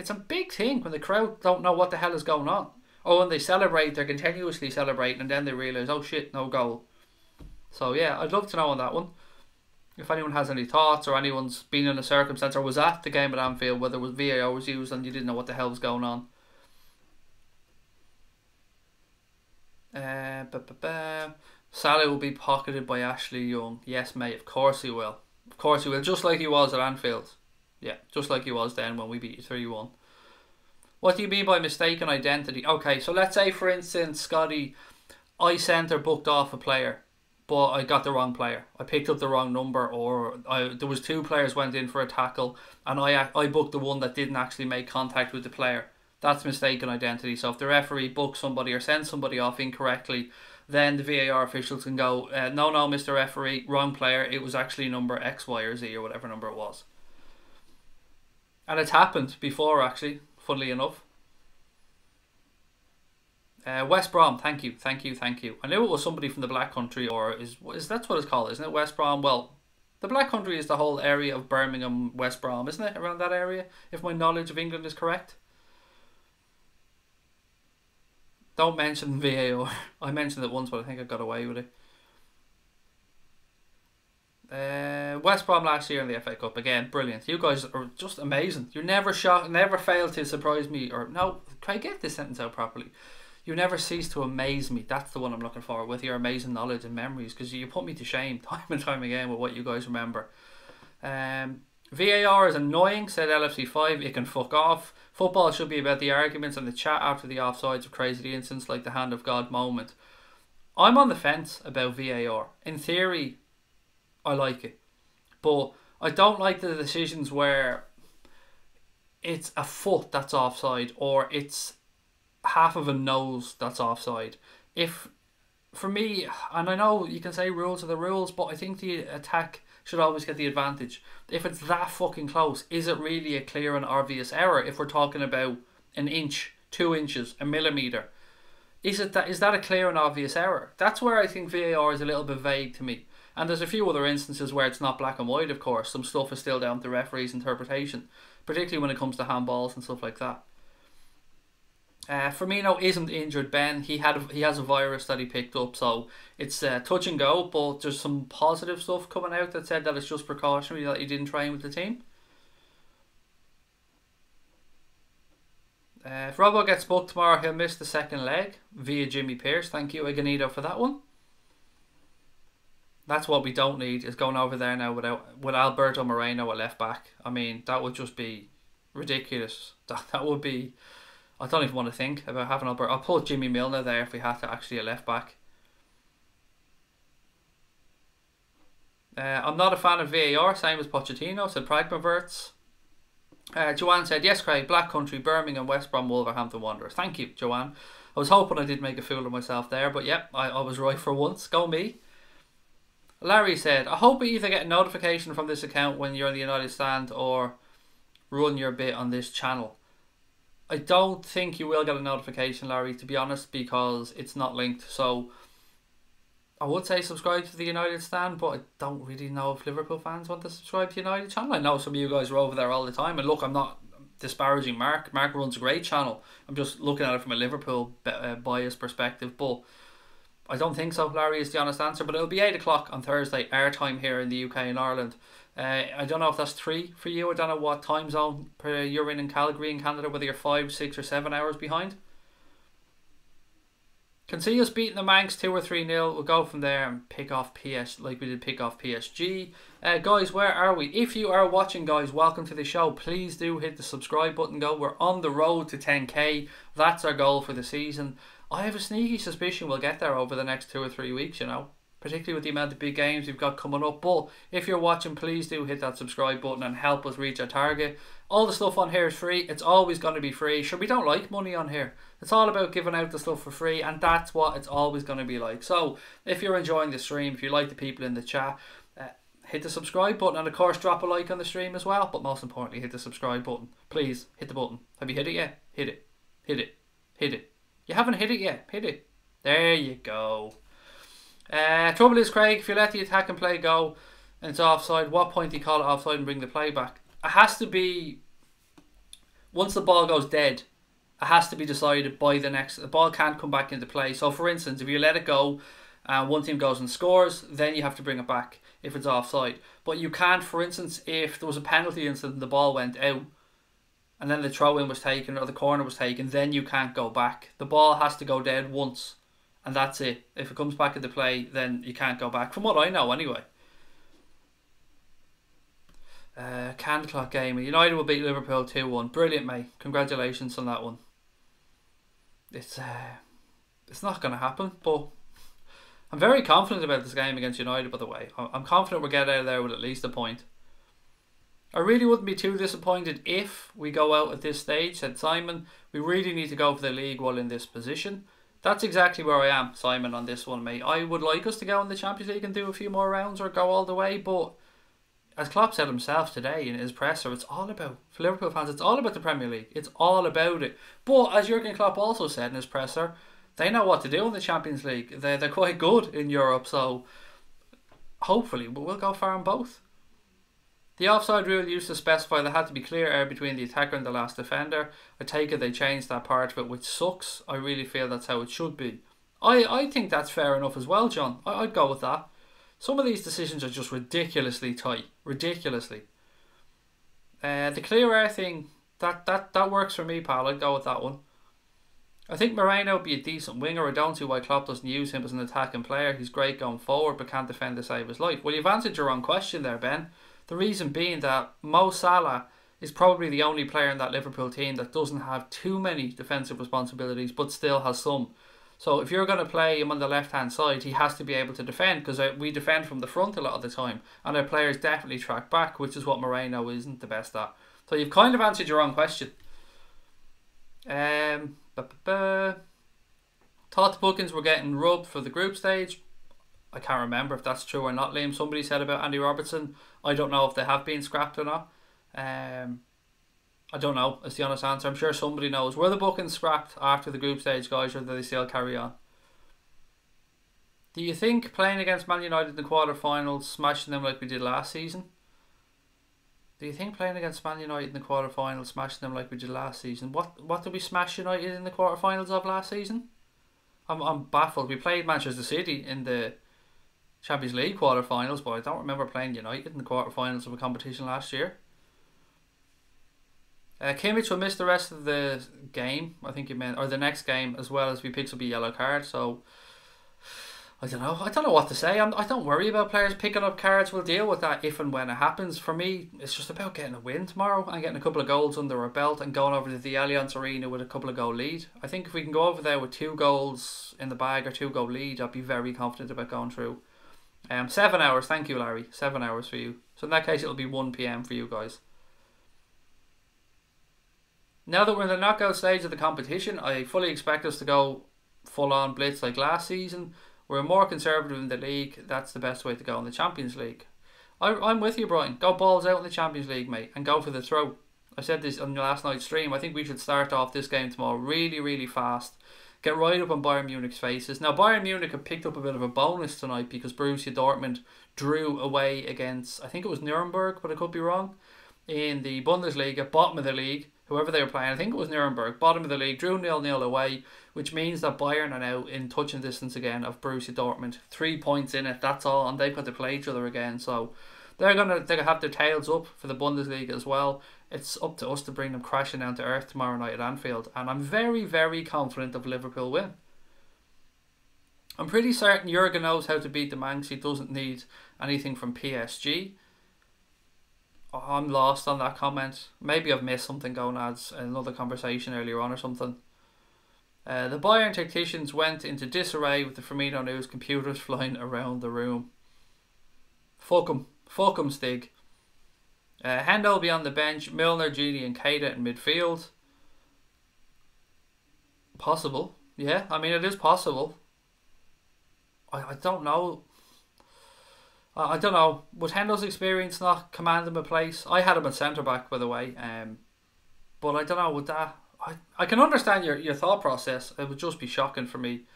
a big thing when the crowd don't know what the hell is going on. Or when they celebrate, they're continuously celebrating, and then they realise, oh shit, no goal. So yeah, I'd love to know on that one. If anyone has any thoughts, or anyone's been in a circumstance or was at the game at Anfield whether VAR was used and you didn't know what the hell was going on. Salah will be pocketed by Ashley Young. Yes, mate, of course he will. Of course he will, just like he was at Anfield. Yeah, just like he was then when we beat you 3-1. What do you mean by mistaken identity? Okay, so let's say, for instance, Scotty, I sent or booked off a player. but I got the wrong player. I picked up the wrong number, or there was 2 players went in for a tackle, and I booked the one that didn't actually make contact with the player. That's mistaken identity. So if the referee books somebody or sends somebody off incorrectly, then the VAR officials can go, no, Mr. Referee, wrong player. It was actually number X, Y, or Z, or whatever number it was. And it's happened before, actually, funnily enough. West Brom, thank you. I knew it was somebody from the Black Country, or is that's what it's called, isn't it? West Brom. Well, the Black Country is the whole area of Birmingham, West Brom, isn't it? Around that area, if my knowledge of England is correct. Don't mention VAR. I mentioned it once, but I think I got away with it. West Brom last year in the FA Cup, again, brilliant. You guys are just amazing. You never fail to surprise me, or no, can I get this sentence out properly? You never cease to amaze me. That's the one I'm looking for, with your amazing knowledge and memories, because you put me to shame time and time again with what you guys remember. VAR is annoying, said LFC 5. It can fuck off. Football should be about the arguments and the chat after the offsides of crazy incidents like the hand of God moment. I'm on the fence about VAR. In theory, I like it, but I don't like the decisions where it's a foot that's offside, or it's half of a nose that's offside. If, for me, and I know you can say rules are the rules, but I think the attack should always get the advantage. If it's that fucking close, is it really a clear and obvious error? If we're talking about an inch, 2 inches, a millimetre, is that a clear and obvious error? That's where I think VAR is a little bit vague to me. And there's a few other instances where it's not black and white, of course. Some stuff is still down to referee's interpretation, particularly when it comes to handballs and stuff like that. Firmino isn't injured, Ben. He has a virus that he picked up, so it's touch and go, but there's some positive stuff coming out that said that it's just precautionary, that he didn't train with the team. If Robbo gets booked tomorrow, he'll miss the second leg via Jimmy Pearce. Thank you, Aganito, for that one. That's what we don't need, is going over there now with Alberto Moreno at left back. I mean, that would just be ridiculous. That would be... I don't even want to think about having Alberto. I'll put Jimmy Milner there if we have to actually a left back. I'm not a fan of VAR, same as Pochettino, said Pragmaverts. Joanne said, yes, Craig, Black Country, Birmingham, West Brom, Wolverhampton Wanderers. Thank you, Joanne. I was hoping I did make a fool of myself there, but yep, I was right for once. Go me. Larry said, I hope you either get a notification from this account when you're in the United Stand or run your bit on this channel. I don't think you will get a notification, Larry, to be honest, because it's not linked. So I would say subscribe to the United Stand, but I don't really know if Liverpool fans want to subscribe to the United channel. I know some of you guys are over there all the time, and look, I'm not disparaging Mark. Mark runs a great channel. I'm just looking at it from a Liverpool bias perspective, but I don't think so, Larry, is the honest answer. But it'll be 8 o'clock on Thursday, our time here in the UK and Ireland. I don't know if that's 3 for you. I don't know what time zone you're in Calgary in Canada, whether you're 5, 6 or 7 hours behind. Can see us beating the Manx 2 or 3-0. We'll go from there and pick off PS like we did pick off PSG. Guys, where are we? If you are watching, guys, welcome to the show. Please do hit the subscribe button. We're on the road to 10k. That's our goal for the season. I have a sneaky suspicion we'll get there over the next 2 or 3 weeks, you know, particularly with the amount of big games we've got coming up. But if you're watching, please do hit that subscribe button and help us reach our target. All the stuff on here is free. It's always going to be free. Sure, we don't like money on here. It's all about giving out the stuff for free, and that's what it's always going to be like. So if you're enjoying the stream, if you like the people in the chat, hit the subscribe button, and of course drop a like on the stream as well. But most importantly, hit the subscribe button. Please hit the button. Have you hit it yet? Hit it. Hit it. Hit it. You haven't hit it yet. Hit it. There you go. Trouble is, Craig, if you let the attack and play go and it's offside, what point do you call it offside and bring the play back? It has to be, once the ball goes dead, it has to be decided by the next. The ball can't come back into play. So for instance, if you let it go and one team goes and scores, then you have to bring it back if it's offside. But you can't, for instance, if there was a penalty incident and the ball went out and then the throw-in was taken or the corner was taken, then you can't go back. The ball has to go dead once, and that's it. If it comes back into play, then you can't go back, from what I know anyway. Canned clock game. United will beat Liverpool 2-1. Brilliant, mate. Congratulations on that one. It's not going to happen, but I'm very confident about this game against United, by the way. I'm confident we'll get out of there with at least a point. I really wouldn't be too disappointed if we go out at this stage, said Simon. We really need to go for the league while in this position. That's exactly where I am, Simon, on this one, mate. I would like us to go in the Champions League and do a few more rounds or go all the way, but as Klopp said himself today in his presser, it's all about, for Liverpool fans, it's all about the Premier League. It's all about it. But as Jurgen Klopp also said in his presser, they know what to do in the Champions League. They're quite good in Europe, so hopefully we'll go far in both. The offside rule used to specify there had to be clear air between the attacker and the last defender. I take it they changed that part of it, which sucks. I really feel that's how it should be. I think that's fair enough as well, John. I'd go with that. Some of these decisions are just ridiculously tight. Ridiculously. The clear air thing, that works for me, pal. I'd go with that one. I think Moreno would be a decent winger. I don't see why Klopp doesn't use him as an attacking player. He's great going forward but can't defend to save his life. Well, you've answered your own question there, Ben. The reason being that Mo Salah is probably the only player in that Liverpool team that doesn't have too many defensive responsibilities but still has some. So if you're going to play him on the left-hand side, he has to be able to defend, because we defend from the front a lot of the time, and our players definitely track back, which is what Moreno isn't the best at. So you've kind of answered your own question. Thought the bookings were getting rubbed for the group stage. I can't remember if that's true or not, Liam. Somebody said about Andy Robertson. I don't know if they have been scrapped or not. I don't know, is the honest answer. I'm sure somebody knows. Were the bookings scrapped after the group stage, guys, or do they still carry on? Do you think playing against Man United in the quarterfinals, smashing them like we did last season? Do you think playing against Man United in the quarterfinals, smashing them like we did last season? What did we smash United in the quarterfinals of last season? I'm baffled. We played Manchester City in the Champions League quarterfinals, but I don't remember playing United in the quarterfinals of a competition last year. Kimmich will miss the rest of the game, I think you meant, or the next game, as well as we picks up a yellow card. So I don't know what to say. I don't worry about players picking up cards. We'll deal with that if and when it happens. For me, it's just about getting a win tomorrow and getting a couple of goals under our belt and going over to the Allianz Arena with a couple of goal lead. I think if we can go over there with 2 goals in the bag or 2 goal lead, I'd be very confident about going through. 7 hours, thank you, Larry. 7 hours for you. So in that case, it'll be 1 PM for you guys. Now that we're in the knockout stage of the competition, I fully expect us to go full-on blitz like last season. We're more conservative in the league. That's the best way to go in the Champions League. I'm with you, Brian. Go balls out in the Champions League, mate, and go for the throw. I said this on last night's stream. I think we should start off this game tomorrow really, really fast. Get right up on Bayern Munich's faces. Now, Bayern Munich have picked up a bit of a bonus tonight because Borussia Dortmund drew away against, I think it was Nuremberg, but I could be wrong, in the Bundesliga, bottom of the league. Whoever they were playing, I think it was Nuremberg, bottom of the league, drew 0-0 away, which means that Bayern are now in touching distance again of Borussia Dortmund. 3 points in it, that's all, and they've got to play each other again. So they're gonna have their tails up for the Bundesliga as well. It's up to us to bring them crashing down to earth tomorrow night at Anfield, and I'm very, very confident of Liverpool win. I'm pretty certain Jurgen knows how to beat the Manx. He doesn't need anything from PSG. I'm lost on that comment. Maybe I've missed something going on another conversation earlier on or something. The Bayern tacticians went into disarray with the Firmino news, computers flying around the room. Fuck 'em, Stig. Hendo will be on the bench. Milner, Gini and Keita in midfield. Possible. Yeah, I mean it is possible. I don't know. I don't know. Would Hendo's experience not command him a place? I had him at centre back, by the way. But I don't know. Would that? I can understand your thought process. It would just be shocking for me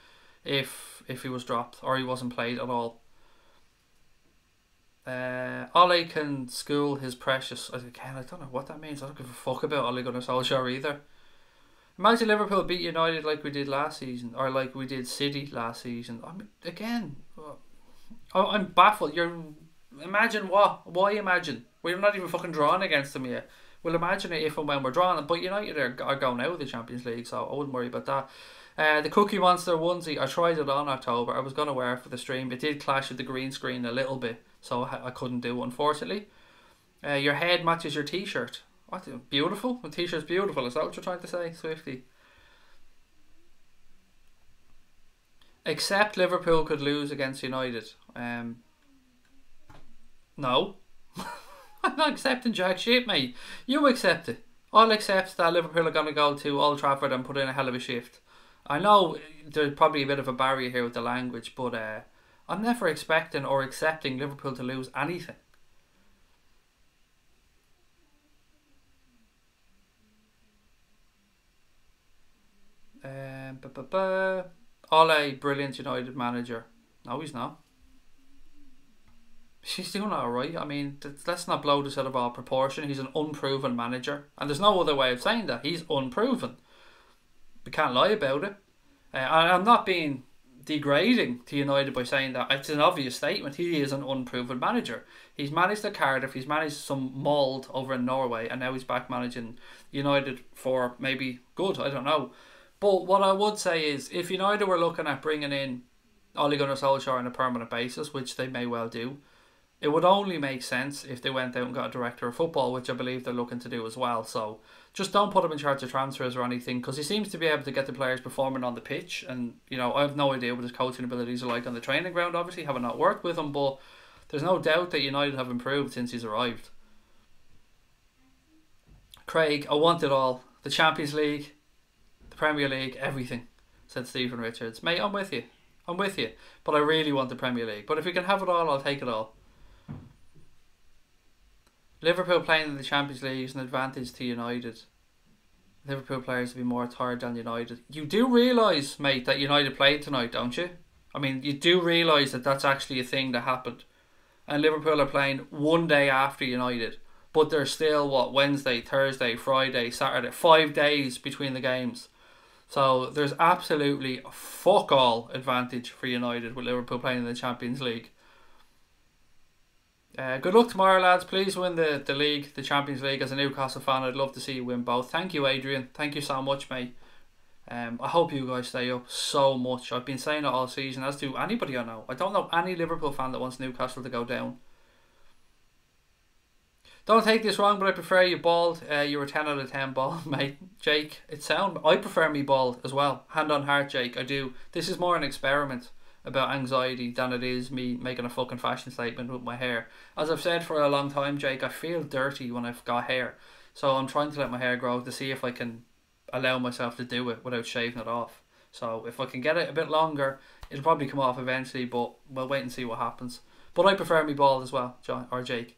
if he was dropped or he wasn't played at all. Ole can school his precious. Again, I don't know what that means. I don't give a fuck about Ole Gunnar Solskjaer either. Imagine Liverpool beat United like we did last season, or like we did City last season. I mean, again. I'm baffled. Imagine what? Why imagine? We're not even fucking drawn against them yet. We'll imagine it if and when we're drawn. But United are going out of the Champions League, so I wouldn't worry about that. The Cookie Monster onesie, I tried it on October. I was going to wear it for the stream. It did clash with the green screen a little bit, so I couldn't do it, unfortunately. Your head matches your t-shirt. What? Beautiful? The t-shirt's beautiful. Is that what you're trying to say, Swifty? Except Liverpool could lose against United. No. I'm not accepting jack shit, mate. You accept it. I'll accept that Liverpool are going to go to Old Trafford and put in a hell of a shift. I know there's probably a bit of a barrier here with the language, but I'm never expecting or accepting Liverpool to lose anything. Ole, brilliant United manager. No, he's not. She's doing alright. I mean, let's not blow this out of all proportion. He's an unproven manager. And there's no other way of saying that. He's unproven. We can't lie about it. I'm not being degrading to United by saying that. It's an obvious statement. He is an unproven manager. He's managed at Cardiff. He's managed some mould over in Norway. And now he's back managing United for maybe good. I don't know. But what I would say is, if United were looking at bringing in Ole Gunnar Solskjaer on a permanent basis, which they may well do, it would only make sense if they went out and got a director of football, which I believe they're looking to do as well. So just don't put him in charge of transfers or anything, because he seems to be able to get the players performing on the pitch. And, you know, I have no idea what his coaching abilities are like on the training ground, obviously, having not worked with him, but there's no doubt that United have improved since he's arrived. Craig, I want it all. The Champions League, the Premier League, everything, said Stephen Richards. Mate, I'm with you. I'm with you. But I really want the Premier League. But if we can have it all, I'll take it all. Liverpool playing in the Champions League is an advantage to United. Liverpool players will be more tired than United. You do realise, mate, that United played tonight, don't you? I mean, you do realise that that's actually a thing that happened. And Liverpool are playing one day after United. But there's still, what, Wednesday, Thursday, Friday, Saturday, 5 days between the games. So there's absolutely a fuck all advantage for United with Liverpool playing in the Champions League. Good luck tomorrow, lads. Please win the league, the Champions League. As a Newcastle fan, I'd love to see you win both. Thank you, Adrian. Thank you so much, mate. I hope you guys stay up so much. I've been saying it all season, as do anybody I know. I don't know any Liverpool fan that wants Newcastle to go down. Don't take this wrong, but I prefer you bald. You were 10 out of 10 bald, mate. Jake, I prefer me bald as well. Hand on heart, Jake, I do. This is more an experiment about anxiety than it is me making a fucking fashion statement with my hair. As I've said for a long time, Jake, I feel dirty when I've got hair. So I'm trying to let my hair grow to see if I can allow myself to do it without shaving it off. So if I can get it a bit longer, it'll probably come off eventually, but we'll wait and see what happens. But I prefer me bald as well, John or Jake.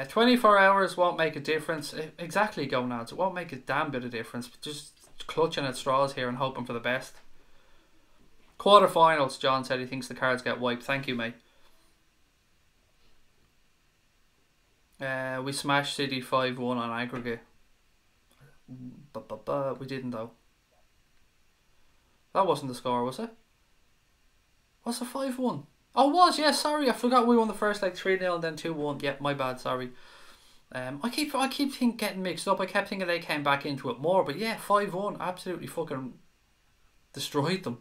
24 hours won't make a difference. Exactly, Gonads. It won't make a damn bit of difference. Just clutching at straws here and hoping for the best. Quarterfinals, John said he thinks the cards get wiped. Thank you, mate. We smashed City 5-1 on aggregate. We didn't, though. That wasn't the score, was it? Was it 5-1? Oh, it was, yeah, sorry. I forgot we won the first leg 3-0 and then 2-1. Yeah, my bad, sorry. I keep getting mixed up. I kept thinking they came back into it more, but yeah, 5-1 absolutely fucking destroyed them.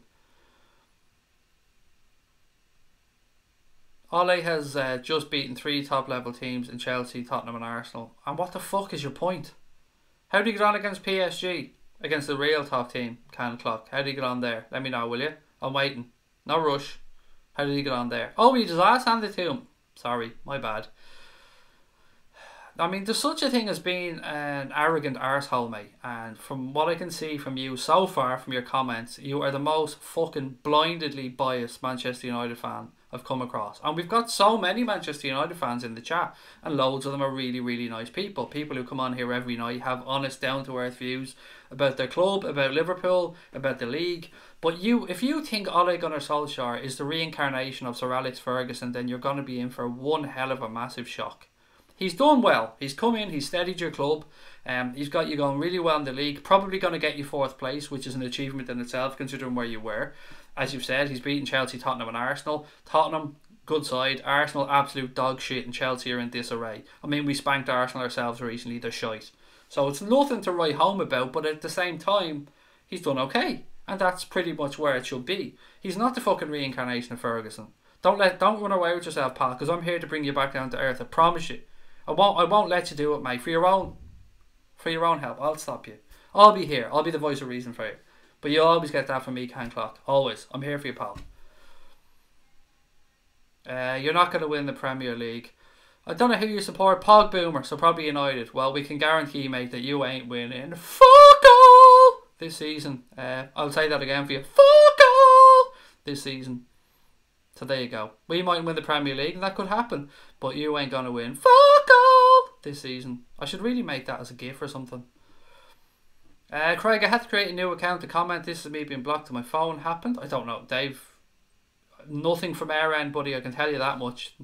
Ole has just beaten 3 top level teams in Chelsea, Tottenham and Arsenal. And what the fuck is your point? How do you get on against PSG? Against the real top team, Can Clock. How do you get on there? Let me know, will you? I'm waiting. No rush. How did he get on there? Oh, he just ass handed to him. Sorry, my bad. I mean, there's such a thing as being an arrogant arsehole, mate. And from what I can see from you so far, from your comments, you are the most fucking blindedly biased Manchester United fan I've come across. And we've got so many Manchester United fans in the chat. And loads of them are really, really nice people. People who come on here every night, have honest, down-to-earth views about their club, about Liverpool, about the league. But if you think Ole Gunnar Solskjaer is the reincarnation of Sir Alex Ferguson, then you're going to be in for one hell of a massive shock. He's done well. He's come in, he's steadied your club. He's got you going really well in the league. Probably going to get you 4th place, which is an achievement in itself, considering where you were. As you've said, he's beaten Chelsea, Tottenham and Arsenal. Tottenham, good side. Arsenal, absolute dog shit, and Chelsea are in disarray. I mean, we spanked Arsenal ourselves recently. They're shite. So it's nothing to write home about, but at the same time, he's done okay. And that's pretty much where it should be. He's not the fucking reincarnation of Ferguson. Don't run away with yourself, pal, because I'm here to bring you back down to earth. I promise you. I won't let you do it, mate. For your own help, I'll stop you. I'll be here. I'll be the voice of reason for you. But you'll always get that from me, Can Clock. Always. I'm here for you, pal. You're not going to win the Premier League. I don't know who you support. Pog Boomer, so probably United. Well, we can guarantee, mate, that you ain't winning fuck all this season. I'll say that again for you. Fuck all this season. So there you go. We might win the Premier League, and that could happen. But you ain't going to win fuck all this season. I should really make that as a gif or something. Craig, I had to create a new account to comment. This is me being blocked on my phone. Happened? I don't know. Dave, nothing from our end, buddy. I can tell you that much.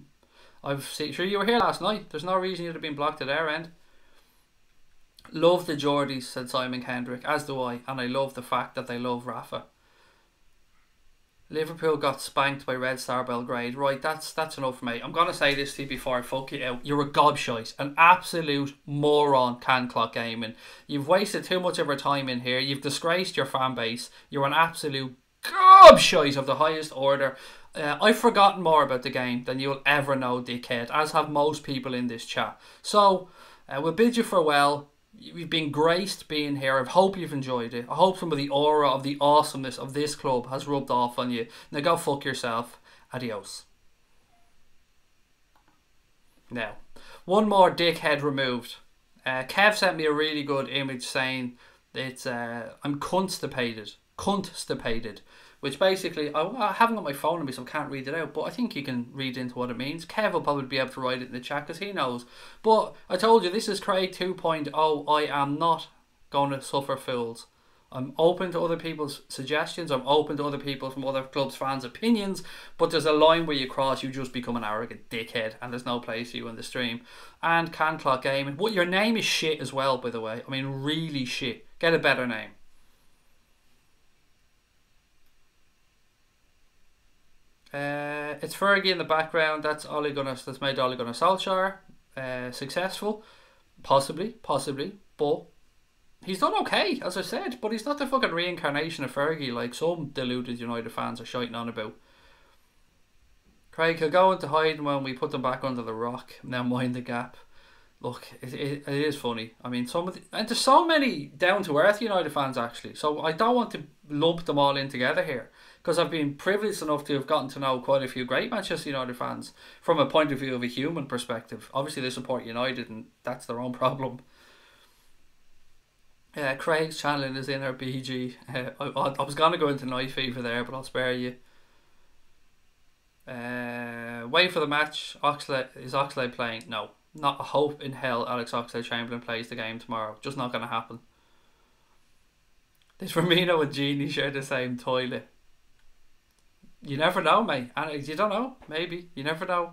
Sure, you were here last night. There's no reason you'd have been blocked at our end. Love the Geordies, said Simon Kendrick, as do I, and I love the fact that they love Rafa. Liverpool got spanked by Red Star Belgrade. Right, that's enough, mate. I'm gonna say this to you before I fuck you out. You're a gobshite, an absolute moron, Can Clock Gaming. You've wasted too much of our time in here. You've disgraced your fan base. You're an absolute gobshite of the highest order. I've forgotten more about the game than you'll ever know, dickhead, as have most people in this chat. So, we'll bid you farewell. You've been graced being here. I hope you've enjoyed it. I hope some of the aura of the awesomeness of this club has rubbed off on you. Now go fuck yourself. Adios. Now, one more dickhead removed. Kev sent me a really good image saying it's I'm constipated. Constipated. Which basically, I haven't got my phone on me, so I can't read it out, but I think you can read into what it means. Kev will probably be able to write it in the chat because he knows. But I told you, this is Craig 2.0. I am not going to suffer fools. I'm open to other people's suggestions. I'm open to other people from other clubs' fans' opinions. But there's a line where you cross, you just become an arrogant dickhead, and there's no place for you in the stream. And Can Clock Gaming. But your name is shit as well, by the way. I mean, really shit. Get a better name. It's Fergie in the background. That's made Ole Gunnar Solskjaer successful, possibly, but he's done okay, as I said. But he's not the fucking reincarnation of Fergie like some deluded United fans are shiting on about. Craig, he'll go into hiding when we put them back under the rock. Now mind the gap. Look, it is funny. I mean, and there's so many down to earth United fans actually. So I don't want to lump them all in together here, because I've been privileged enough to have gotten to know quite a few great Manchester United fans from a point of view of a human perspective. Obviously, they support United, and that's their own problem. Craig's channeling is in our BG. I was going to go into Night Fever there, but I'll spare you. Wait for the match. Is Oxlade playing? No. Not a hope in hell Alex Oxlade-Chamberlain plays the game tomorrow. Just not going to happen. Did Firmino and Genie share the same toilet? You never know, mate. And you don't know. Maybe. You never know.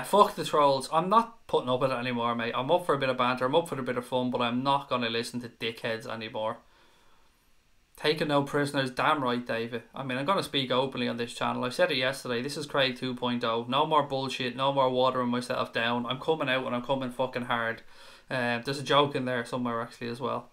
Fuck the trolls. I'm not putting up with it anymore, mate. I'm up for a bit of banter. I'm up for a bit of fun, but I'm not going to listen to dickheads anymore. Taking no prisoners. Damn right, David. I mean, I'm going to speak openly on this channel. I said it yesterday. This is Craig 2.0. No more bullshit. No more watering myself down. I'm coming out and I'm coming fucking hard. There's a joke in there somewhere actually as well.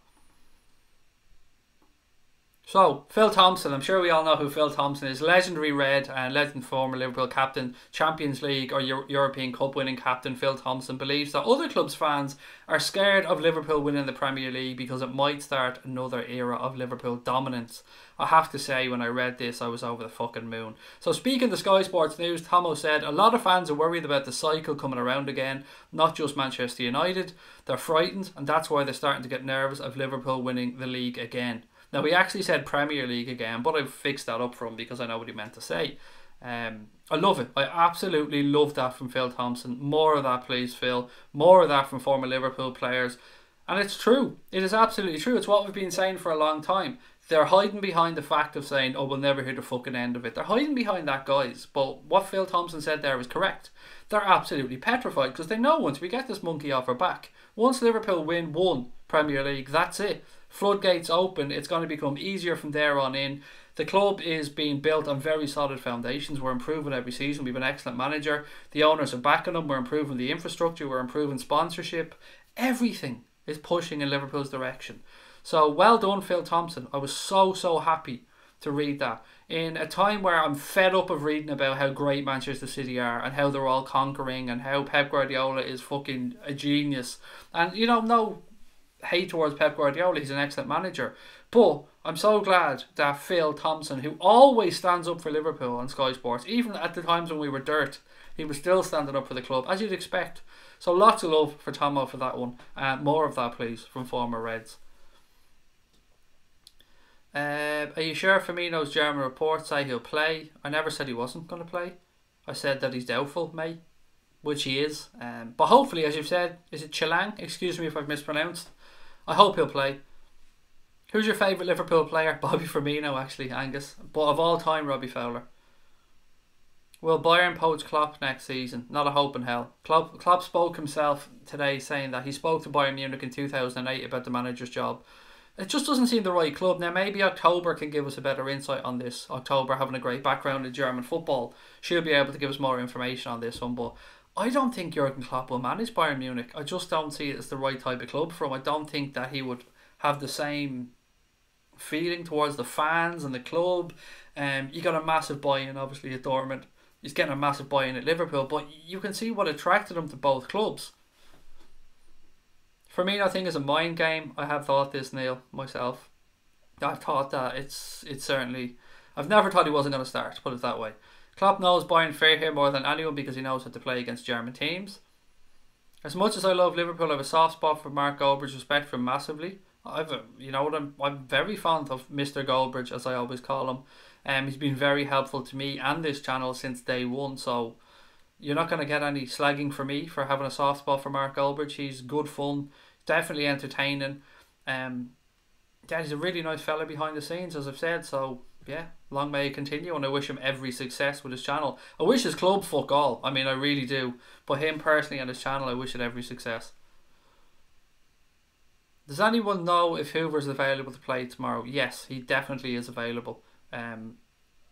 So, Phil Thompson, I'm sure we all know who Phil Thompson is. Legendary Red and legend former Liverpool captain, Champions League or European Cup winning captain Phil Thompson believes that other clubs' fans are scared of Liverpool winning the Premier League because it might start another era of Liverpool dominance. I have to say, when I read this, I was over the fucking moon. So speaking to Sky Sports News, Tomo said, a lot of fans are worried about the cycle coming around again, not just Manchester United. They're frightened, and that's why they're starting to get nervous of Liverpool winning the league again. Now, he actually said Premier League again, but I've fixed that up for him because I know what he meant to say. I love it. I absolutely love that from Phil Thompson. More of that, please, Phil. More of that from former Liverpool players. And it's true. It is absolutely true. It's what we've been saying for a long time. They're hiding behind the fact of saying, oh, we'll never hear the fucking end of it. They're hiding behind that, guys. But what Phil Thompson said there was correct. They're absolutely petrified because they know once we get this monkey off our back, once Liverpool win one Premier League, that's it. Floodgates open. It's going to become easier from there on in. The club is being built on very solid foundations. We're improving every season. We have an excellent manager. The owners are backing them. We're improving the infrastructure. We're improving sponsorship. Everything is pushing in Liverpool's direction. So well done, Phil Thompson. I was so happy to read that. In a time where I'm fed up of reading about how great Manchester City are and how they're all conquering and how Pep Guardiola is fucking a genius. And, you know, no hate towards Pep Guardiola. He's an excellent manager. But I'm so glad that Phil Thompson, who always stands up for Liverpool on Sky Sports, even at the times when we were dirt, he was still standing up for the club, as you'd expect. So lots of love for Tomo for that one. More of that, please, from former Reds. Are you sure Firmino's German reports say he'll play? I never said he wasn't going to play. I said that he's doubtful, mate. Which he is. But hopefully, as you've said, is it Chilang? Excuse me if I've mispronounced. I hope he'll play. Who's your favourite Liverpool player? Bobby Firmino, actually, Angus. But of all time, Robbie Fowler. Will Bayern poach Klopp next season? Not a hope in hell. Klopp spoke himself today saying that he spoke to Bayern Munich in 2008 about the manager's job. It just doesn't seem the right club. Now, maybe October can give us a better insight on this. October, having a great background in German football, she'll be able to give us more information on this one. But I don't think Jurgen Klopp will manage Bayern Munich. I just don't see it as the right type of club for him. I don't think that he would have the same feeling towards the fans and the club. You got a massive buy-in, obviously, at Dortmund. He's getting a massive buy-in at Liverpool. But you can see what attracted him to both clubs. For me, I think it's a mind game. I have thought this, Neil, myself. I've thought that it's certainly... I've never thought he wasn't going to start, put it that way. Klopp knows Bayern fair here more than anyone because he knows how to play against German teams. As much as I love Liverpool, I have a soft spot for Mark Goldbridge, respect for him massively. I'm very fond of Mr. Goldbridge, as I always call him. He's been very helpful to me and this channel since day one, so you're not going to get any slagging for me for having a soft spot for Mark Goldbridge. He's good fun, definitely entertaining. He's a really nice fella behind the scenes, as I've said, so yeah, long may it continue, and I wish him every success with his channel. I wish his club fuck all, I mean, I really do, but him personally and his channel, I wish it every success. Does anyone know if Hoover's available to play tomorrow? Yes, he definitely is available.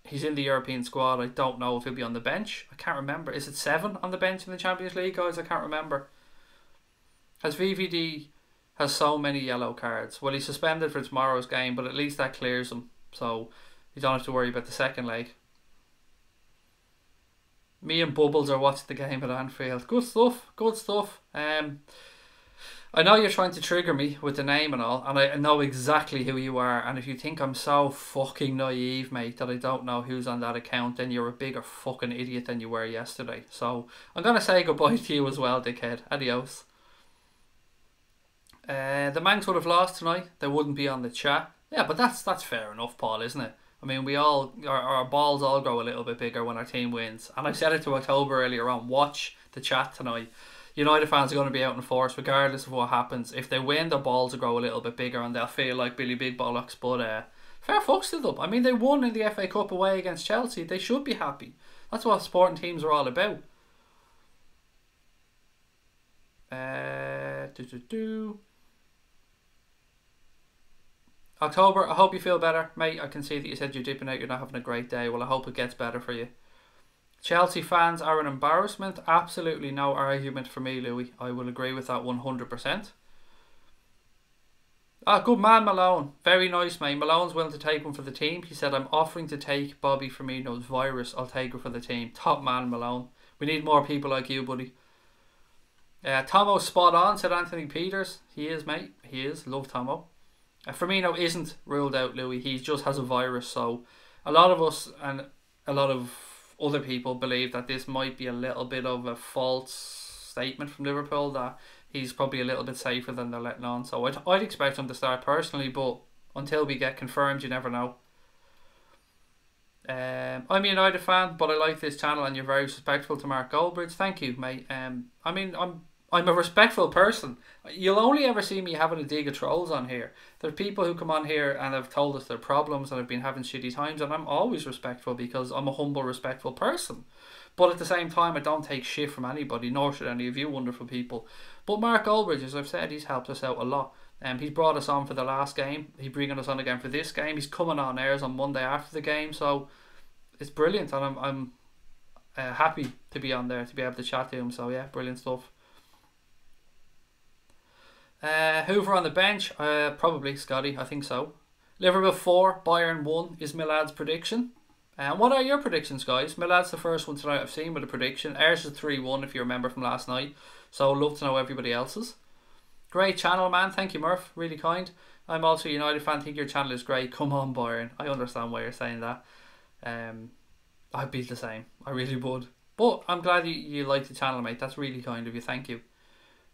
He's in the European squad. I don't know if he'll be on the bench. I can't remember. Is it 7 on the bench in the Champions League, guys? I can't remember. Has VVD has so many yellow cards? Well, he's suspended for tomorrow's game, but at least that clears him, so you don't have to worry about the second leg. Me and Bubbles are watching the game at Anfield. Good stuff. Good stuff. I know you're trying to trigger me with the name and all, and I know exactly who you are, and if you think I'm so fucking naive, mate, that I don't know who's on that account, then you're a bigger fucking idiot than you were yesterday. So I'm going to say goodbye to you as well, dickhead. Adios. The Manx would have lost tonight. They wouldn't be on the chat. Yeah, but that's fair enough, Paul, isn't it? I mean, we all, our balls all grow a little bit bigger when our team wins. And I said it to October earlier on, watch the chat tonight. United fans are going to be out in force regardless of what happens. If they win, their balls will grow a little bit bigger and they'll feel like Billy Big Bollocks. But fair fucks to them. I mean, they won in the FA Cup away against Chelsea. They should be happy. That's what sporting teams are all about. October, I hope you feel better, mate. I can see that you said you're dipping out, you're not having a great day. Well, I hope it gets better for you. Chelsea fans are an embarrassment. Absolutely no argument for me, Louis. I will agree with that 100%. Good man, Malone. Very nice, mate. Malone's willing to take one for the team. He said, I'm offering to take Bobby Firmino's virus. I'll take it for the team. Top man, Malone. We need more people like you, buddy. Tomo's spot on, said Anthony Peters. He is, mate. He is. Love Tomo. Firmino isn't ruled out, Louis. He just has a virus. So a lot of us and a lot of other people believe that this might be a little bit of a false statement from Liverpool, that he's probably a little bit safer than they're letting on. So I'd expect him to start personally, but until we get confirmed, you never know. I'm a United fan, but I like this channel and you're very respectful to Mark Goldbridge. Thank you, mate. I mean, I'm a respectful person. You'll only ever see me having a dig of trolls on here. There are people who come on here and have told us their problems and have been having shitty times, and I'm always respectful because I'm a humble, respectful person. But at the same time, I don't take shit from anybody, nor should any of you wonderful people. But Mark Goldbridge, as I've said, he's helped us out a lot. He's brought us on for the last game. He's bringing us on again for this game. He's coming on airs on Monday after the game, so it's brilliant, and I'm happy to be on there, to be able to chat to him. So yeah, brilliant stuff. Hoover on the bench, probably Scotty, I think so. Liverpool 4, Bayern 1 is Milad's prediction. What are your predictions, guys? Milad's the first one tonight I've seen with a prediction. Ours is 3-1 if you remember from last night, so I'd love to know everybody else's. Great channel, man. Thank you, Murph. Really kind. I'm also a United fan. Think your channel is great. Come on, Bayern. I understand why you're saying that. I'd be the same. I really would. But I'm glad you like the channel, mate. That's really kind of you. Thank you.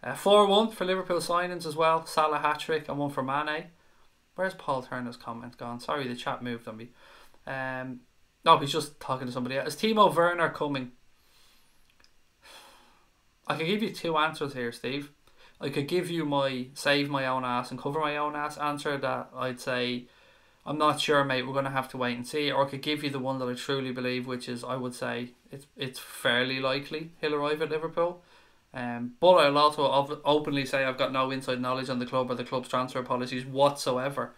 4-1 for Liverpool signings as well. Salah hat-trick and one for Mane. Where's Paul Turner's comment gone? Sorry, the chat moved on me. No, he's just talking to somebody else. Is Timo Werner coming? I can give you two answers here, Steve. I could give you my save my own ass and cover my own ass answer that I'd say, I'm not sure, mate, we're going to have to wait and see. Or I could give you the one that I truly believe, which is, I would say, it's fairly likely he'll arrive at Liverpool. But I'll also openly say I've got no inside knowledge on the club or the club's transfer policies whatsoever.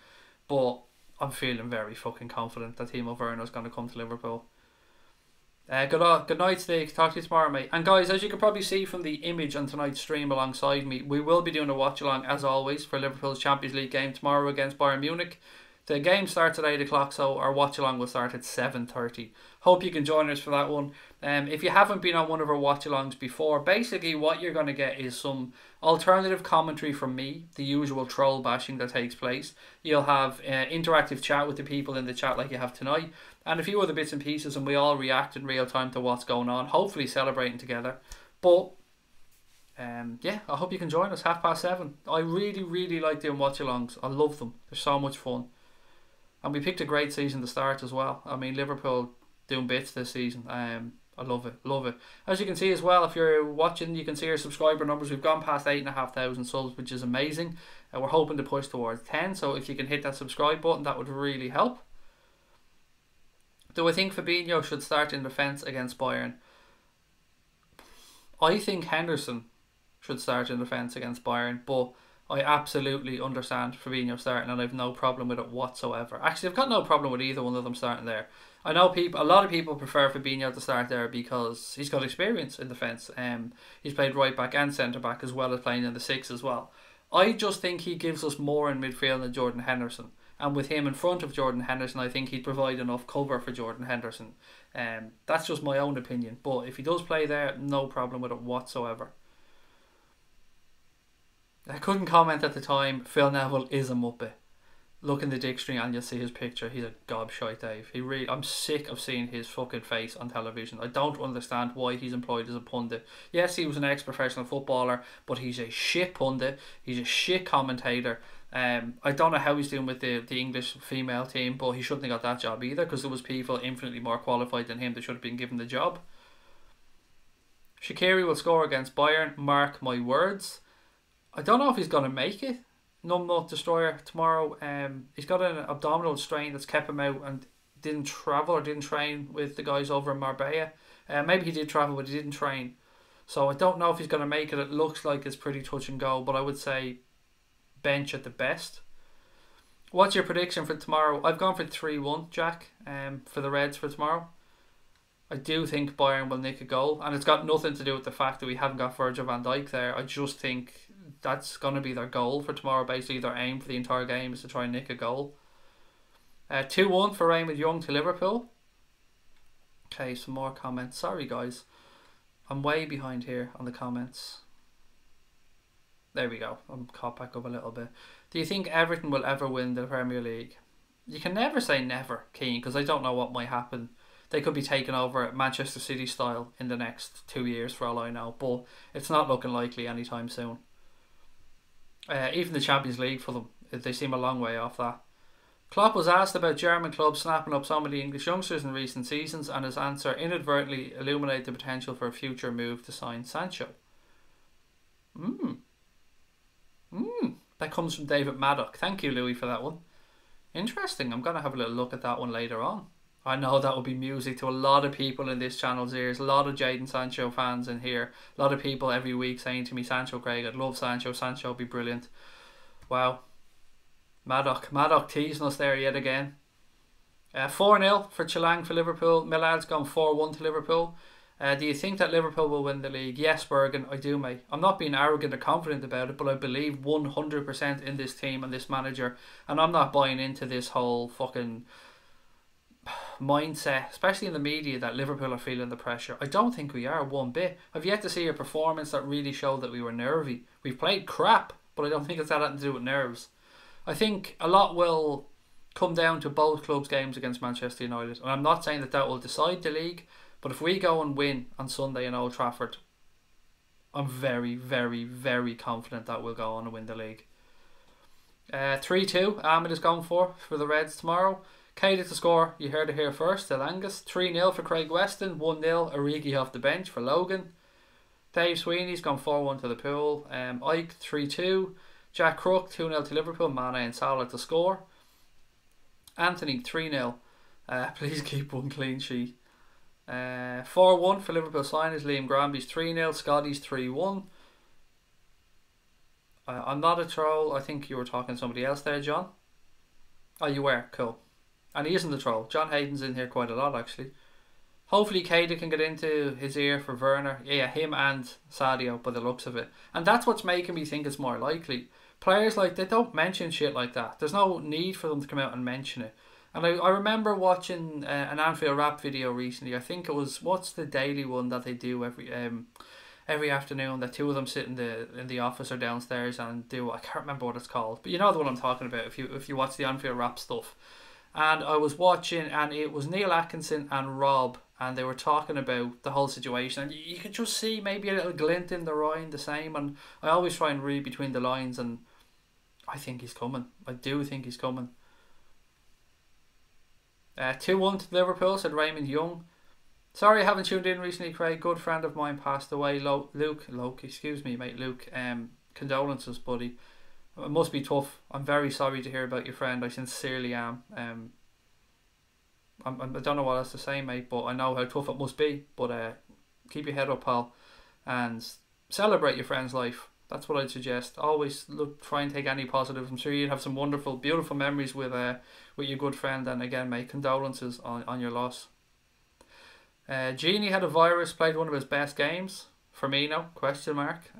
But I'm feeling very fucking confident that Timo Werner is going to come to Liverpool. Good night, Steve. Talk to you tomorrow, mate. And guys, as you can probably see from the image on tonight's stream alongside me, we will be doing a watch along as always for Liverpool's Champions League game tomorrow against Bayern Munich. The game starts at 8 o'clock, so our watch along will start at 7:30. Hope you can join us for that one. If you haven't been on one of our watch alongs before, basically what you're going to get is some alternative commentary from me, the usual troll bashing that takes place. You'll have interactive chat with the people in the chat like you have tonight, and a few other bits and pieces, and we all react in real time to what's going on, hopefully celebrating together. But yeah, I hope you can join us 7:30. I really like doing watch alongs. I love them. They're so much fun. And we picked a great season to start as well. I mean, Liverpool doing bits this season. I love it. As you can see as well, if you're watching, you can see our subscriber numbers. We've gone past 8,500 subs, which is amazing. We're hoping to push towards 10. So if you can hit that subscribe button, that would really help. Do I think Firmino should start in defence against Bayern? I think Henderson should start in defence against Bayern, but I absolutely understand Firmino starting, and I have no problem with it whatsoever. Actually, I've got no problem with either one of them starting there. I know a lot of people prefer Firmino to start there because he's got experience in defence. He's played right back and centre back as well as playing in the 6 as well. I just think he gives us more in midfield than Jordan Henderson. And with him in front of Jordan Henderson, I think he'd provide enough cover for Jordan Henderson. That's just my own opinion. But if he does play there, no problem with it whatsoever. I couldn't comment at the time. Phil Neville is a muppet. Look in the dictionary and you'll see his picture. He's a gobshite, Dave. I'm sick of seeing his fucking face on television. I don't understand why he's employed as a pundit. Yes, he was an ex-professional footballer, but he's a shit pundit. He's a shit commentator. I don't know how he's doing with the English female team, but he shouldn't have got that job either, because there was people infinitely more qualified than him that should have been given the job. Shaqiri will score against Bayern. Mark my words. I don't know if he's going to make it. Numbnut Destroyer tomorrow. He's got an abdominal strain that's kept him out and didn't travel or didn't train with the guys over in Marbella. Maybe he did travel, but he didn't train. So I don't know if he's going to make it. It looks like it's pretty touch and go, but I would say bench at the best. What's your prediction for tomorrow? I've gone for 3-1, Jack, for the Reds for tomorrow. I do think Bayern will nick a goal, and it's got nothing to do with the fact that we haven't got Virgil van Dijk there. I just think that's going to be their goal for tomorrow. Basically, their aim for the entire game is to try and nick a goal. 2-1 for Raymond Young to Liverpool. Okay, some more comments. Sorry, guys. I'm way behind here on the comments. There we go. I'm caught back up a little bit. Do you think Everton will ever win the Premier League? You can never say never, Keane, because I don't know what might happen. They could be taken over at Manchester City style in the next 2 years for all I know, but it's not looking likely anytime soon. Even the Champions League for them, they seem a long way off that. Klopp was asked about German clubs snapping up so many English youngsters in recent seasons, and his answer inadvertently illuminated the potential for a future move to sign Sancho. That comes from David Maddock. Thank you, Louis, for that one. Interesting. I'm going to have a little look at that one later on. I know that will be music to a lot of people in this channel's ears. A lot of Jadon Sancho fans in here. A lot of people every week saying to me, Sancho, Craig, I'd love Sancho. Sancho will be brilliant. Wow. Maddock teasing us there yet again. 4-0 for Chilang for Liverpool. Milad's gone 4-1 to Liverpool. Do you think that Liverpool will win the league? Yes, Bergen, I do, mate. I'm not being arrogant or confident about it, but I believe 100% in this team and this manager. And I'm not buying into this whole fucking mindset, especially in the media, that Liverpool are feeling the pressure. I don't think we are one bit. I've yet to see a performance that really showed that we were nervy. We've played crap, but I don't think it's had anything to do with nerves. I think a lot will come down to both clubs' games against Manchester United. And I'm not saying that that will decide the league, but if we go and win on Sunday in Old Trafford, I'm very, very, very confident that we'll go on and win the league. 3-2, Ahmed is going for the Reds tomorrow. Caden to score, you heard it here first, Del Angus. 3-0 for Craig Weston, 1-0, Origi off the bench for Logan. Dave Sweeney's gone 4-1 to the pool. Ike 3-2. Jack Crook 2-0 to Liverpool, Mane and Salah to score. Anthony 3-0. Please keep one clean sheet. 4-1 for Liverpool signers. Liam Granby's 3-0. Scotty's 3-1. I'm not a troll. I think you were talking to somebody else there, John. Oh, you were? Cool. And he isn't a troll. John Hayden's in here quite a lot, actually. Hopefully Kada can get into his ear for Werner. Yeah, him and Sadio by the looks of it. And that's what's making me think it's more likely. Players like, they don't mention shit like that. There's no need for them to come out and mention it. And I remember watching an Anfield rap video recently. I think it was, what's the daily one that they do every afternoon, that two of them sit in the office or downstairs and do, I can't remember what it's called, but you know the one I'm talking about if you watch the Anfield rap stuff. And I was watching, and it was Neil Atkinson and Rob, and they were talking about the whole situation, and you could just see maybe a little glint in their eye and the same. And I always try and read between the lines, and I think he's coming. I do think he's coming. 2-1 to Liverpool, said Raymond Young. Sorry I haven't tuned in recently, Craig. Good friend of mine passed away. Luke, excuse me, mate, Luke. Condolences, buddy. It must be tough. I'm very sorry to hear about your friend. I sincerely am. I don't know what else to say, mate, but I know how tough it must be. But keep your head up, pal, and celebrate your friend's life. That's what I'd suggest. Always try and take any positives. I'm sure you'd have some wonderful, beautiful memories with your good friend. And again, mate, condolences on your loss. Genie had a virus, played one of his best games. Firmino, ?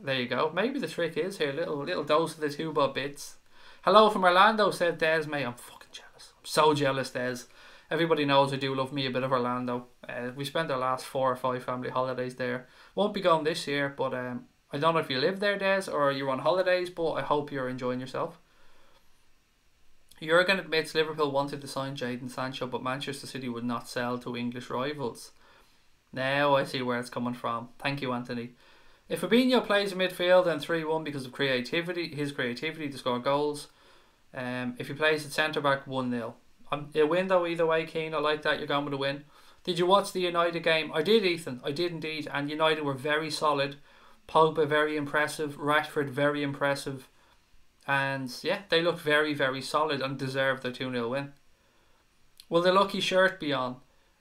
There you go. Maybe the trick is here, little dose of the 2-bob bits. Hello from Orlando, said Des, mate. I'm fucking jealous. I'm so jealous, Des. Everybody knows I do love me a bit of Orlando. We spent our last 4 or 5 family holidays there. Won't be going this year, but I don't know if you live there, Des, or you're on holidays, but I hope you're enjoying yourself. Jurgen admits Liverpool wanted to sign Jadon Sancho, but Manchester City would not sell to English rivals. Now I see where it's coming from. Thank you, Anthony. If Fabinho plays in midfield, then 3-1 because of his creativity to score goals. If he plays at centre-back, 1-0. A win though either way, Keane. I like that. You're going with a win. Did you watch the United game? I did, Ethan. I did indeed. And United were very solid. Pogba very impressive. Rashford very impressive. And yeah, they looked very, very solid and deserved their 2-0 win. Will the lucky shirt be on?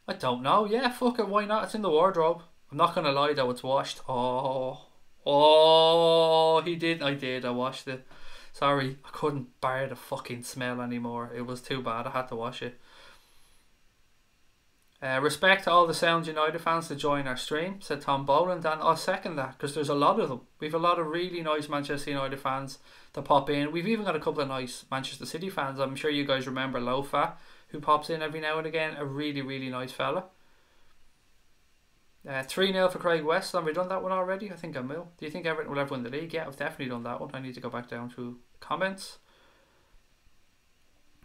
I don't know. Yeah, fuck it. Why not? It's in the wardrobe. I'm not going to lie though. It's washed. Oh, he did. I did. I washed it. Sorry. I couldn't bear the fucking smell anymore. It was too bad. I had to wash it. Respect to all the Sound United fans that join our stream, said Tom Boland, and I'll second that because there's a lot of them. We've a lot of really nice Manchester United fans that pop in. We've even got a couple of nice Manchester City fans. I'm sure you guys remember Lofa, who pops in every now and again. A really, really nice fella. 3-0 for Craig West. Have we done that one already? I think I will. Do you think Everton will ever win the league? Yeah, I've definitely done that one. I need to go back down to comments.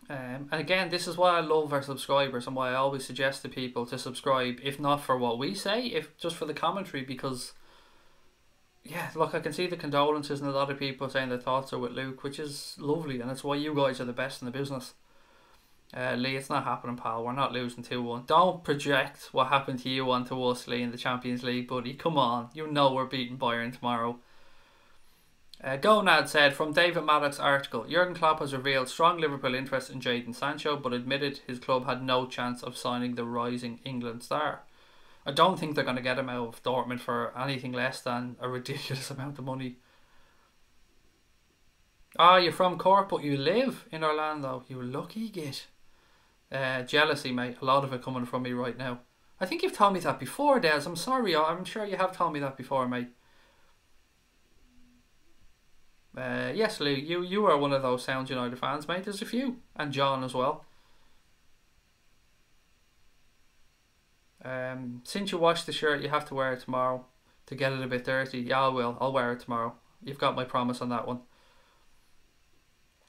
And again, this is why I love our subscribers and why I always suggest to people to subscribe, if not for what we say, if just for the commentary, because yeah, look, I can see the condolences and a lot of people saying their thoughts are with Luke, which is lovely, and it's why you guys are the best in the business. Lee, it's not happening, pal. We're not losing 2-1. Don't project what happened to you onto us, Lee, in the Champions League, buddy. Come on, you know we're beating Bayern tomorrow. Gonad said, from David Maddox's article, Jurgen Klopp has revealed strong Liverpool interest in Jadon Sancho, but admitted his club had no chance of signing the rising England star. I don't think they're going to get him out of Dortmund for anything less than a ridiculous amount of money. Ah, you're from Cork, but you live in Orlando. You lucky git. Jealousy, mate. A lot of it coming from me right now. I think you've told me that before, Des. I'm sorry. I'm sure you have told me that before, mate. Yes, Lou, you are one of those Sound United fans, mate. There's a few. And John as well. Since you washed the shirt, you have to wear it tomorrow to get it a bit dirty. Yeah, I will. I'll wear it tomorrow. You've got my promise on that one.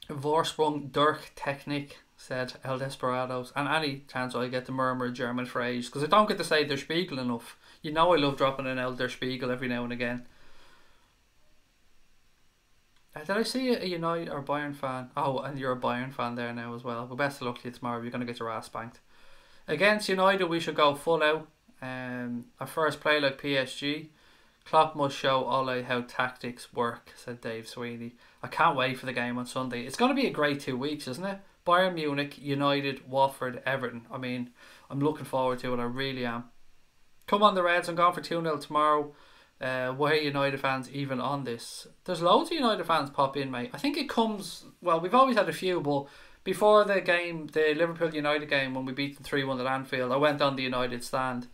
Vorsprung durch Technik, said El Desperados. And any chance I get to murmur a German phrase, because I don't get to say Der Spiegel enough. You know I love dropping an El Der Spiegel every now and again. Did I see a United or Bayern fan? Oh, and you're a Bayern fan there now as well. But best of luck to you tomorrow. You're going to get your ass spanked. Against United, we should go full out. Our first play like PSG. Klopp must show Ole how tactics work, said Dave Sweeney. I can't wait for the game on Sunday. It's going to be a great 2 weeks, isn't it? Bayern Munich, United, Watford, Everton. I mean, I'm looking forward to it. I really am. Come on the Reds. I'm going for 2-0 tomorrow. Why are United fans even on this? There's loads of United fans pop in, mate. I think it comes... Well, we've always had a few, but before the game, the Liverpool United game, when we beat them 3-1 at Anfield, I went on the United stand.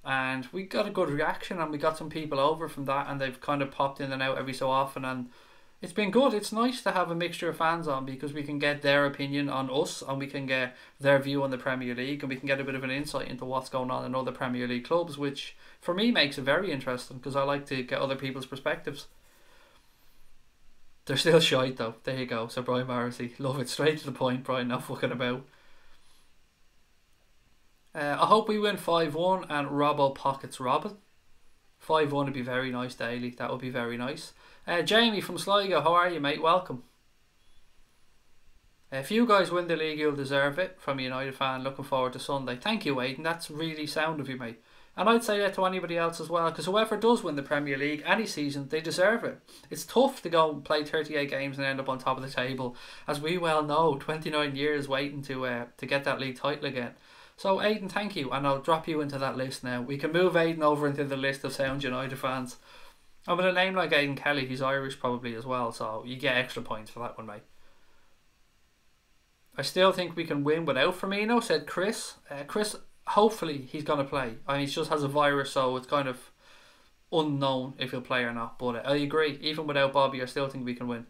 And we got a good reaction, and we got some people over from that, and they've kind of popped in and out every so often, and it's been good. It's nice to have a mixture of fans on, because we can get their opinion on us, and we can get their view on the Premier League, and we can get a bit of an insight into what's going on in other Premier League clubs, which for me makes it very interesting, because I like to get other people's perspectives. They're still shite though. There you go. So Brian Morrissey, love it, straight to the point, Brian, not fucking about. I hope we win 5-1 and Robbo pockets Robin. 5-1 would be very nice daily. That would be very nice. Jamie from Sligo, how are you, mate? Welcome. If you guys win the league, you'll deserve it. From a United fan, looking forward to Sunday. Thank you, Aidan. That's really sound of you, mate. And I'd say that to anybody else as well, because whoever does win the Premier League any season, they deserve it. It's tough to go and play 38 games and end up on top of the table, as we well know. 29 years waiting to get that league title again. So Aidan, thank you, and I'll drop you into that list now. We can move Aidan over into the list of sound United fans. And with a name like Aidan Kelly, he's Irish probably as well, so you get extra points for that one, mate. I still think we can win without Firmino, said Chris. Chris, hopefully he's going to play. I mean, he just has a virus, so it's kind of unknown if he'll play or not. But I agree, even without Bobby, I still think we can win.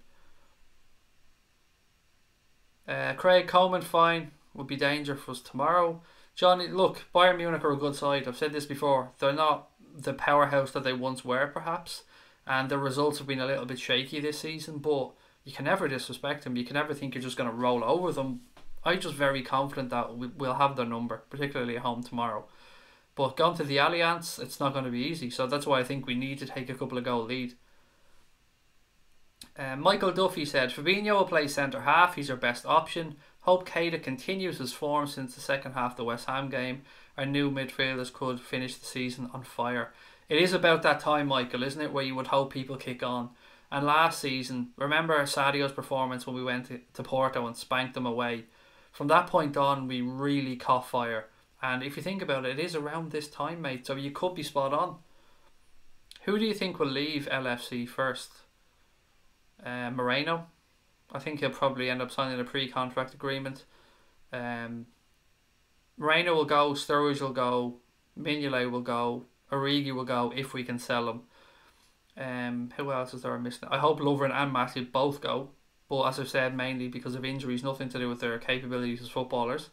Craig Coleman, fine, would be danger for us tomorrow. Johnny, look, Bayern Munich are a good side. I've said this before. They're not the powerhouse that they once were, perhaps. And the results have been a little bit shaky this season. But you can never disrespect them. You can never think you're just going to roll over them. I'm just very confident that we'll have their number, particularly at home tomorrow. But going to the Allianz, it's not going to be easy. So that's why I think we need to take a couple of goal lead. Michael Duffy said, Fabinho will play centre half. He's our best option. Hope Keita continues his form since the second half of the West Ham game. Our new midfielders could finish the season on fire. It is about that time, Michael, isn't it, where you would hope people kick on. And last season, remember Sadio's performance when we went to Porto and spanked them away. From that point on, we really caught fire. And if you think about it, it is around this time, mate, so you could be spot on. Who do you think will leave LFC first? Moreno. I think he'll probably end up signing a pre-contract agreement. Moreno will go, Sturridge will go, Mignolet will go, Origi will go if we can sell him. Who else is there I'm missing? I hope Lovren and Matip both go, but as I've said, mainly because of injuries, nothing to do with their capabilities as footballers.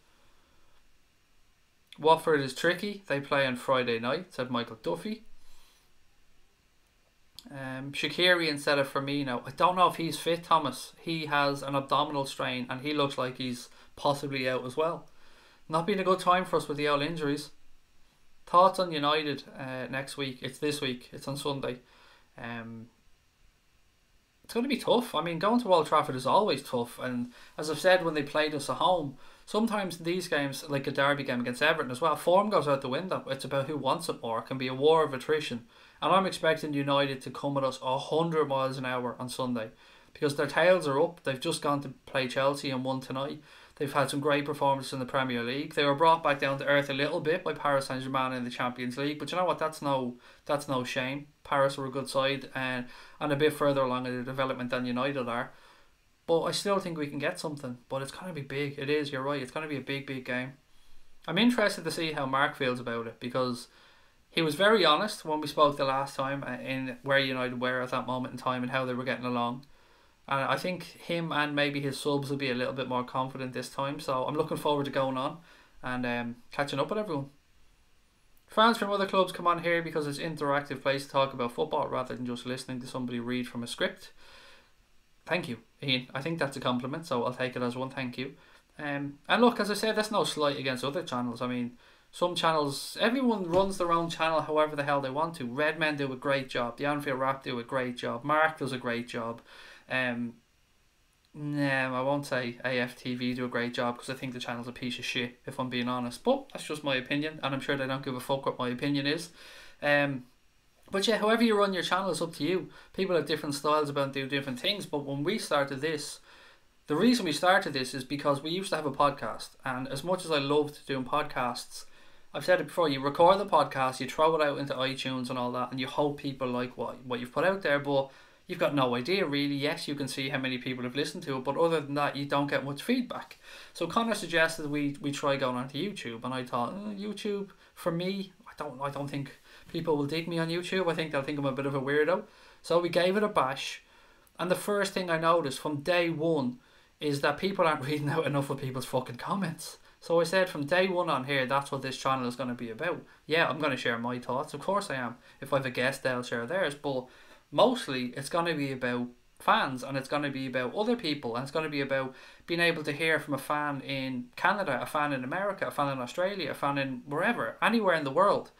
Watford is tricky. They play on Friday night, said Michael Duffy. Shaqiri instead of Firmino. I don't know if he's fit, Thomas. He has an abdominal strain and he looks like he's possibly out as well. Not been a good time for us with the old injuries. Thoughts on United next week? It's this week. It's on Sunday. It's going to be tough. I mean, going to Old Trafford is always tough. And as I've said when they played us at home, sometimes these games, like a derby game against Everton as well, form goes out the window. It's about who wants it more. It can be a war of attrition. And I'm expecting United to come at us 100 miles an hour on Sunday. Because their tails are up. They've just gone to play Chelsea and won tonight. They've had some great performances in the Premier League. They were brought back down to earth a little bit by Paris Saint-Germain in the Champions League. But you know what? That's no shame. Paris are a good side and a bit further along in their development than United are. But I still think we can get something. But it's going to be big. It is, you're right. It's going to be a big, big game. I'm interested to see how Mark feels about it. Because he was very honest when we spoke the last time in where United were at that moment in time and how they were getting along. And I think him and maybe his subs will be a little bit more confident this time. So I'm looking forward to going on and catching up with everyone. Fans from other clubs come on here because it's an interactive place to talk about football rather than just listening to somebody read from a script. Thank you, Ian. I think that's a compliment, so I'll take it as one. Thank you. And look, as I said, that's no slight against other channels. I mean, some channels, everyone runs their own channel however the hell they want to. Redmen do a great job. The Anfield Rap do a great job. Mark does a great job. I won't say AFTV do a great job because I think the channel's a piece of shit, if I'm being honest. But that's just my opinion, and I'm sure they don't give a fuck what my opinion is. But yeah, however you run your channel is up to you. People have different styles about doing different things. But when we started this, the reason we started this is because we used to have a podcast. And as much as I loved doing podcasts, I've said it before, you record the podcast, you throw it out into iTunes and all that, and you hope people like what you've put out there, but you've got no idea really. Yes, you can see how many people have listened to it, but other than that, you don't get much feedback. So Connor suggested we try going onto YouTube, and I thought, YouTube, for me, I don't think people will dig me on YouTube. I think they'll think I'm a bit of a weirdo. So we gave it a bash, and the first thing I noticed from day one is that people aren't reading out enough of people's fucking comments. So I said from day one on here, that's what this channel is going to be about. Yeah, I'm going to share my thoughts. Of course I am. If I have a guest, they'll share theirs. But mostly, it's going to be about fans, and it's going to be about other people, and it's going to be about being able to hear from a fan in Canada, a fan in America, a fan in Australia, a fan in wherever, anywhere in the world,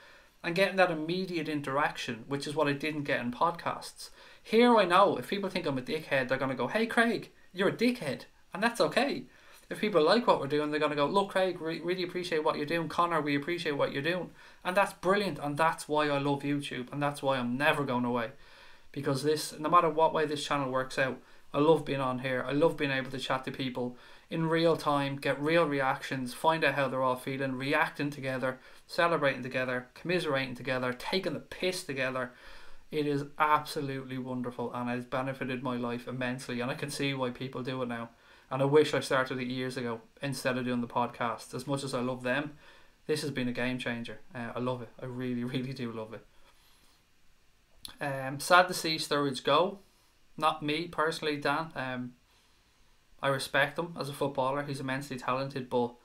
and getting that immediate interaction, which is what I didn't get in podcasts. Here I know, if people think I'm a dickhead, they're going to go, hey Craig, you're a dickhead, and that's okay. If people like what we're doing, they're going to go, look Craig, really appreciate what you're doing. Connor, we appreciate what you're doing. And that's brilliant, and that's why I love YouTube, and that's why I'm never going away. Because this, no matter what way this channel works out, I love being on here. I love being able to chat to people in real time, get real reactions, find out how they're all feeling, reacting together, celebrating together, commiserating together, taking the piss together. It is absolutely wonderful, and it's benefited my life immensely, and I can see why people do it now. And I wish I started it years ago instead of doing the podcast. As much as I love them, this has been a game changer. I love it. I really, really do love it. Sad to see Sturridge go. Not me personally, Dan. I respect him as a footballer. He's immensely talented, but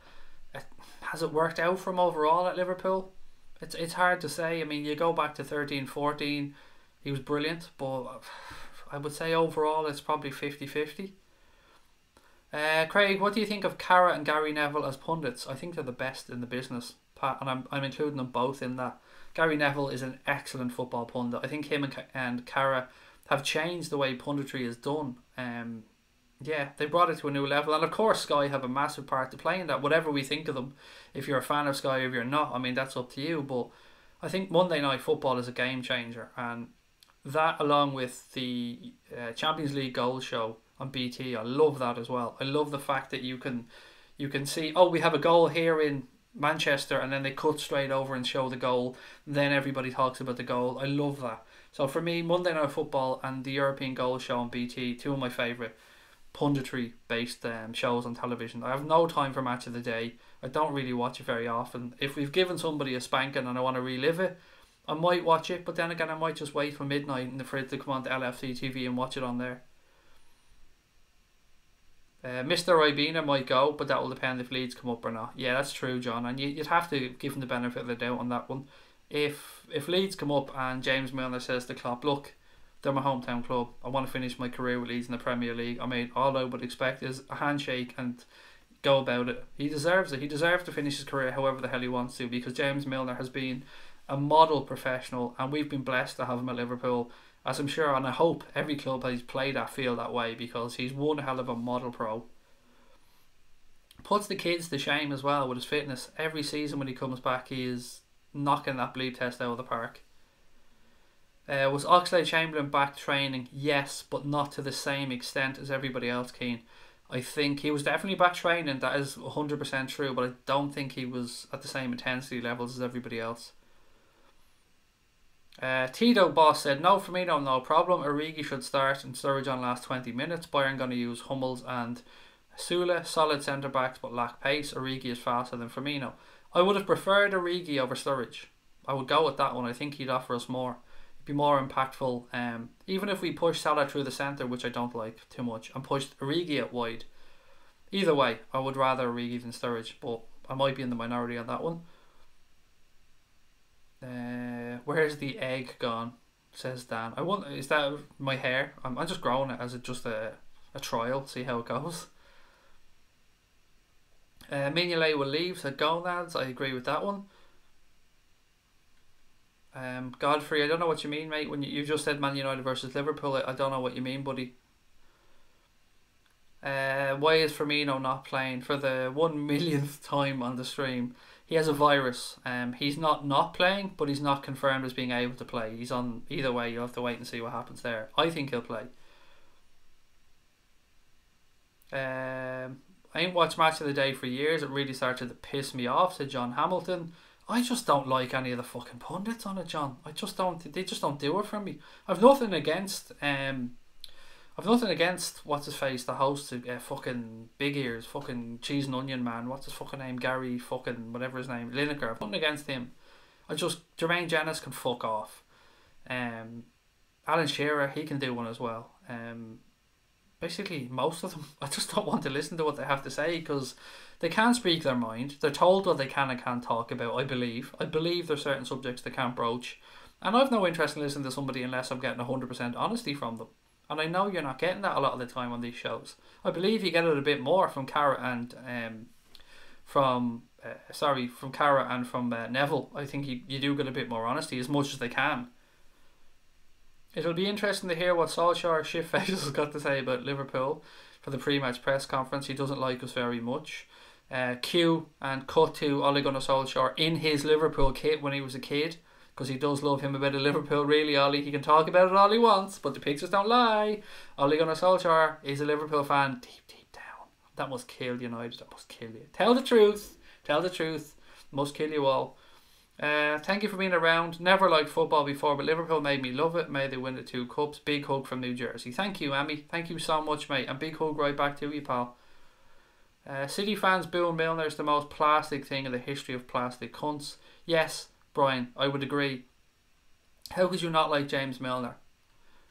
has it worked out for him overall at Liverpool? It's hard to say. I mean, you go back to 13-14, he was brilliant, but I would say overall it's probably 50-50. Craig, what do you think of Cara and Gary Neville as pundits? I think they're the best in the business, Pat, and I'm including them both in that. Gary Neville is an excellent football pundit. I think him and Cara have changed the way punditry is done. Yeah, they brought it to a new level, and of course Sky have a massive part to play in that. Whatever we think of them, if you're a fan of Sky or if you're not, I mean, that's up to you. But I think Monday Night Football is a game changer, and that along with the Champions League goal show on BT, I love that as well. I love the fact that you can see, oh, we have a goal here in Manchester, and then they cut straight over and show the goal, then everybody talks about the goal. I love that. So for me, Monday Night Football and the European Goal Show on BT, two of my favourite punditry based shows on television. I have no time for Match of the Day. I don't really watch it very often. If we've given somebody a spanking and I want to relive it, I might watch it, but then again I might just wait for midnight and for it to come on to LFC TV and watch it on there. Mr. Ibina might go, but that will depend if Leeds come up or not. Yeah, that's true, John, and you'd have to give him the benefit of the doubt on that one. If Leeds come up and James Milner says to Klopp, look, they're my hometown club, I want to finish my career with Leeds in the Premier League, I mean, all I would expect is a handshake and go about it. He deserves it. He deserves to finish his career however the hell he wants to, because James Milner has been a model professional, and we've been blessed to have him at Liverpool, as I'm sure, and I hope every club he's played at feel that way, because he's one hell of a model pro. Puts the kids to shame as well with his fitness. Every season when he comes back, he is knocking that bleep test out of the park. Was Oxlade-Chamberlain back training? Yes, but not to the same extent as everybody else, Keane. I think he was definitely back training, that is 100% true, but I don't think he was at the same intensity levels as everybody else. Tito Boss said, no Firmino, no problem. Origi should start and Sturridge on last 20 minutes. Bayern going to use Hummels and Sula, solid centre backs but lack pace. Origi is faster than Firmino. I would have preferred Origi over Sturridge. I would go with that one. I think he'd offer us more. He'd be more impactful. Even if we push Salah through the centre, which I don't like too much, and pushed Origi out wide. Either way, I would rather Origi than Sturridge, but I might be in the minority on that one. Where's the egg gone? Says Dan. I want. Is that my hair? I'm just growing it as just a a trial, see how it goes. Mignolet will leave, said Gonads. I agree with that one. Godfrey, I don't know what you mean, mate. When you just said Man United versus Liverpool, I don't know what you mean, buddy. Why is Firmino not playing for the 1 millionth time on the stream? He has a virus. He's not playing, but he's not confirmed as being able to play. He's on either way. You'll have to wait and see what happens there. I think he'll play. I ain't watched Match of the Day for years. It really started to piss me off, said John Hamilton. I just don't like any of the fucking pundits on it, John. I just don't. They just don't do it for me. I've nothing against. What's his face, the host, fucking Big Ears, fucking Cheese and Onion Man. What's his fucking name? Gary fucking whatever his name, Lineker. I've nothing against him. Jermaine Jennings can fuck off. Alan Shearer, he can do one as well. Basically, most of them, I just don't want to listen to what they have to say because they can't speak their mind. They're told what they can and can't talk about, I believe. I believe there's certain subjects they can't broach. And I've no interest in listening to somebody unless I'm getting 100% honesty from them. And I know you're not getting that a lot of the time on these shows. I believe you get it a bit more from Cara and from Cara and from Neville. I think you do get a bit more honesty as much as they can. It'll be interesting to hear what Solskjaer shitface has got to say about Liverpool for the pre-match press conference. He doesn't like us very much. Q and cut to Ole Gunnar Solskjaer in his Liverpool kit when he was a kid, because he does love him a bit of Liverpool. Really, Ollie, he can talk about it all he wants, but the pictures don't lie. Ole Gunnar Solskjaer is a Liverpool fan deep down. That must kill United. That must kill you. Tell the truth. Tell the truth. Must kill you all. Thank you for being around. Never liked football before, but Liverpool made me love it. May they win the 2 cups. Big hug from New Jersey. Thank you, Amy. Thank you so much, mate. And big hug right back to you, pal. City fans booing Milner is the most plastic thing in the history of plastic cunts. Yes, Brian, I would agree. How could you not like James Milner?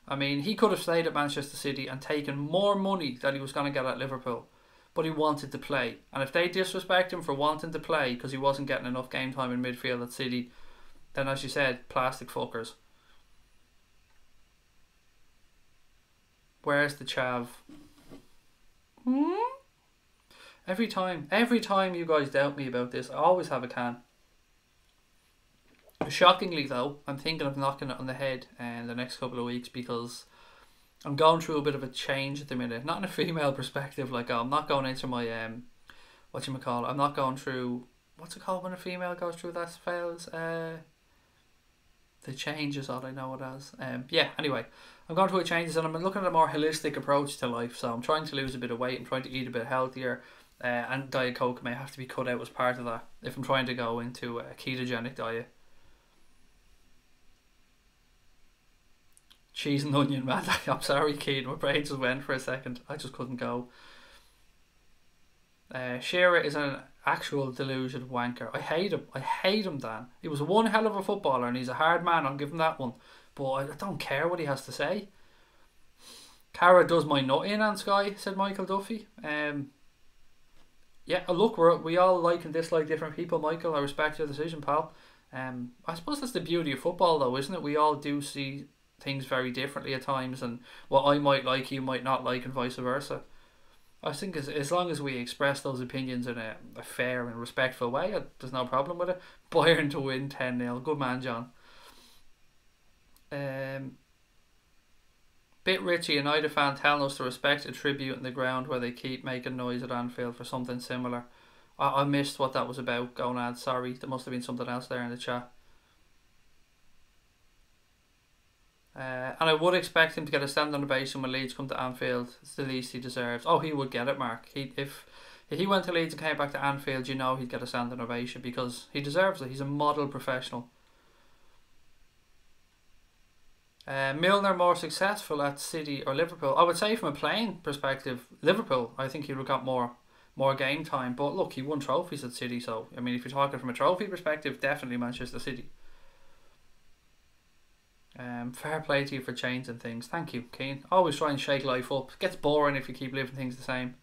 I mean, he could have stayed at Manchester City and taken more money than he was going to get at Liverpool. But he wanted to play. And if they disrespect him for wanting to play because he wasn't getting enough game time in midfield at City, then as you said, plastic fuckers. Where's the chav? Every time you guys doubt me about this, I always have a can. Shockingly though, I'm thinking of knocking it on the head in the next couple of weeks because I'm going through a bit of a change at the minute. Not in a female perspective, like I'm not going into my I'm not going through, what's it called when a female goes through that phase? The change is all I know it as. Yeah, anyway, I'm going through a changes and I'm looking at a more holistic approach to life. So I'm trying to lose a bit of weight. I'm trying to eat a bit healthier. And Diet Coke may have to be cut out as part of that if I'm trying to go into a ketogenic diet. Cheese and onion, man. I'm sorry, Keane. My brain just went for a second. I just couldn't go. Shearer is an actual delusional wanker. I hate him. I hate him, Dan. He was one hell of a footballer and he's a hard man. I'll give him that one. But I don't care what he has to say. Cara does my nut in on Sky, said Michael Duffy. Yeah, look, we all like and dislike different people, Michael. I respect your decision, pal. I suppose that's the beauty of football, though, isn't it? We all do see things very differently at times, and what I might like, you might not like, and vice versa. I think as long as we express those opinions in a fair and respectful way, there's no problem with it. Bayern to win 10-0. Good man, John. Bit Richie, United fan, telling us to respect a tribute in the ground where they keep making noise at Anfield for something similar. I missed what that was about, Gonad. Sorry, there must have been something else there in the chat. And I would expect him to get a standing ovation when Leeds come to Anfield. It's the least he deserves. Oh, he would get it, Mark. If he went to Leeds and came back to Anfield, you know he'd get a standing ovation because he deserves it. He's a model professional. Milner more successful at City or Liverpool? I would say from a playing perspective, Liverpool. I think he would have got more game time. But look, he won trophies at City, so I mean, if you're talking from a trophy perspective, definitely Manchester City. Fair play to you for changing things. Thank you, Keane. Always try and shake life up. It gets boring if you keep living things the same.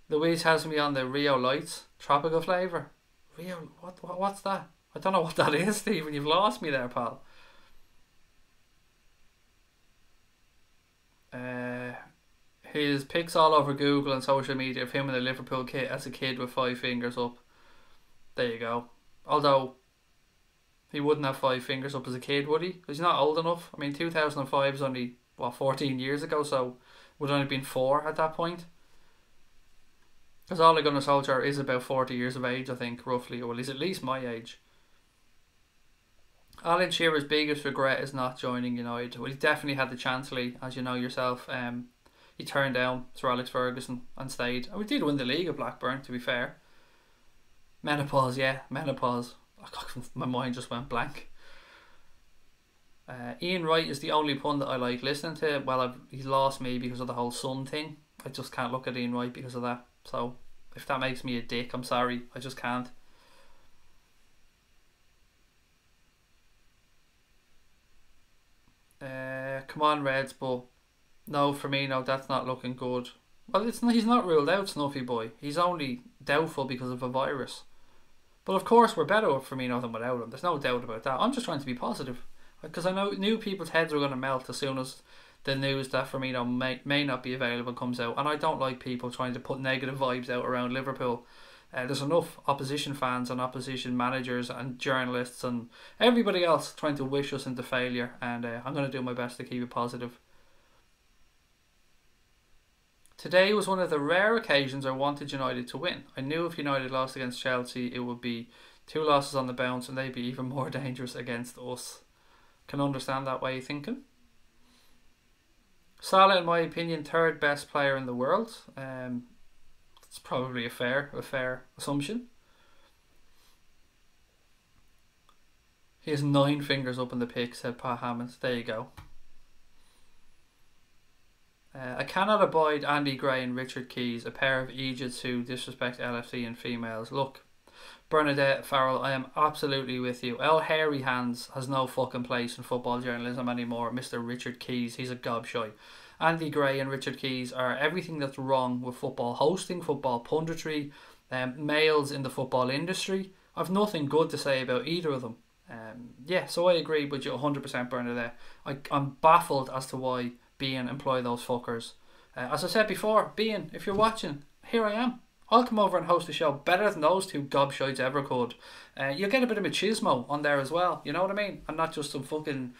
Louise has me on the Rio Lights tropical flavour. Rio, what's that? I don't know what that is, Stephen. You've lost me there, pal. his pics all over Google and social media of him in the Liverpool kit as a kid with 5 fingers up. There you go. Although he wouldn't have 5 fingers up as a kid, would he? He's not old enough. I mean, 2005 is only, 14 years ago, so would only been 4 at that point. Because Ole Gunnar Solskjaer is about 40 years of age, I think, roughly. Well, he's at least my age. Alan Shearer's biggest regret is not joining United. Well, he definitely had the chance, Lee, as you know yourself. He turned down Sir Alex Ferguson and stayed. And we did win the league at Blackburn, to be fair. Menopause, yeah, menopause. My mind just went blank. Ian Wright is the only pundit I like listening to. Well, he's lost me because of the whole Sun thing. I just can't look at Ian Wright because of that. So, if that makes me a dick, I'm sorry. I just can't. Come on, Reds, but no, Firmino, that's not looking good. Well, he's not ruled out, Snuffy Boy. He's only doubtful because of a virus. But of course, we're better with Firmino than without him. There's no doubt about that. I'm just trying to be positive. Because I knew people's heads were going to melt as soon as the news that Firmino may not be available comes out. And I don't like people trying to put negative vibes out around Liverpool. There's enough opposition fans and opposition managers and journalists and everybody else trying to wish us into failure, and I'm going to do my best to keep it positive. Today was one of the rare occasions I wanted United to win. I knew if United lost against Chelsea it would be 2 losses on the bounce and they'd be even more dangerous against us. Can understand that way of thinking. Salah, in my opinion, 3rd best player in the world. It's probably a fair assumption. He has 9 fingers up in the pic, said Pat Hammond. There you go. I cannot abide Andy Gray and Richard Keys, a pair of idiots who disrespect LFC and females. Look, Bernadette Farrell, I am absolutely with you. El Hairy Hands has no fucking place in football journalism anymore. Mr. Richard Keys, he's a gobshite. Andy Gray and Richard Keys are everything that's wrong with football hosting, football punditry, males in the football industry. I've nothing good to say about either of them. Yeah, so I agree with you 100%, Bernadette. I'm baffled as to why Bean employ those fuckers. As I said before, Bean, if you're watching, here I am. I'll come over and host a show better than those 2 gobshites ever could. You'll get a bit of machismo on there as well, you know what I mean? And not just some fucking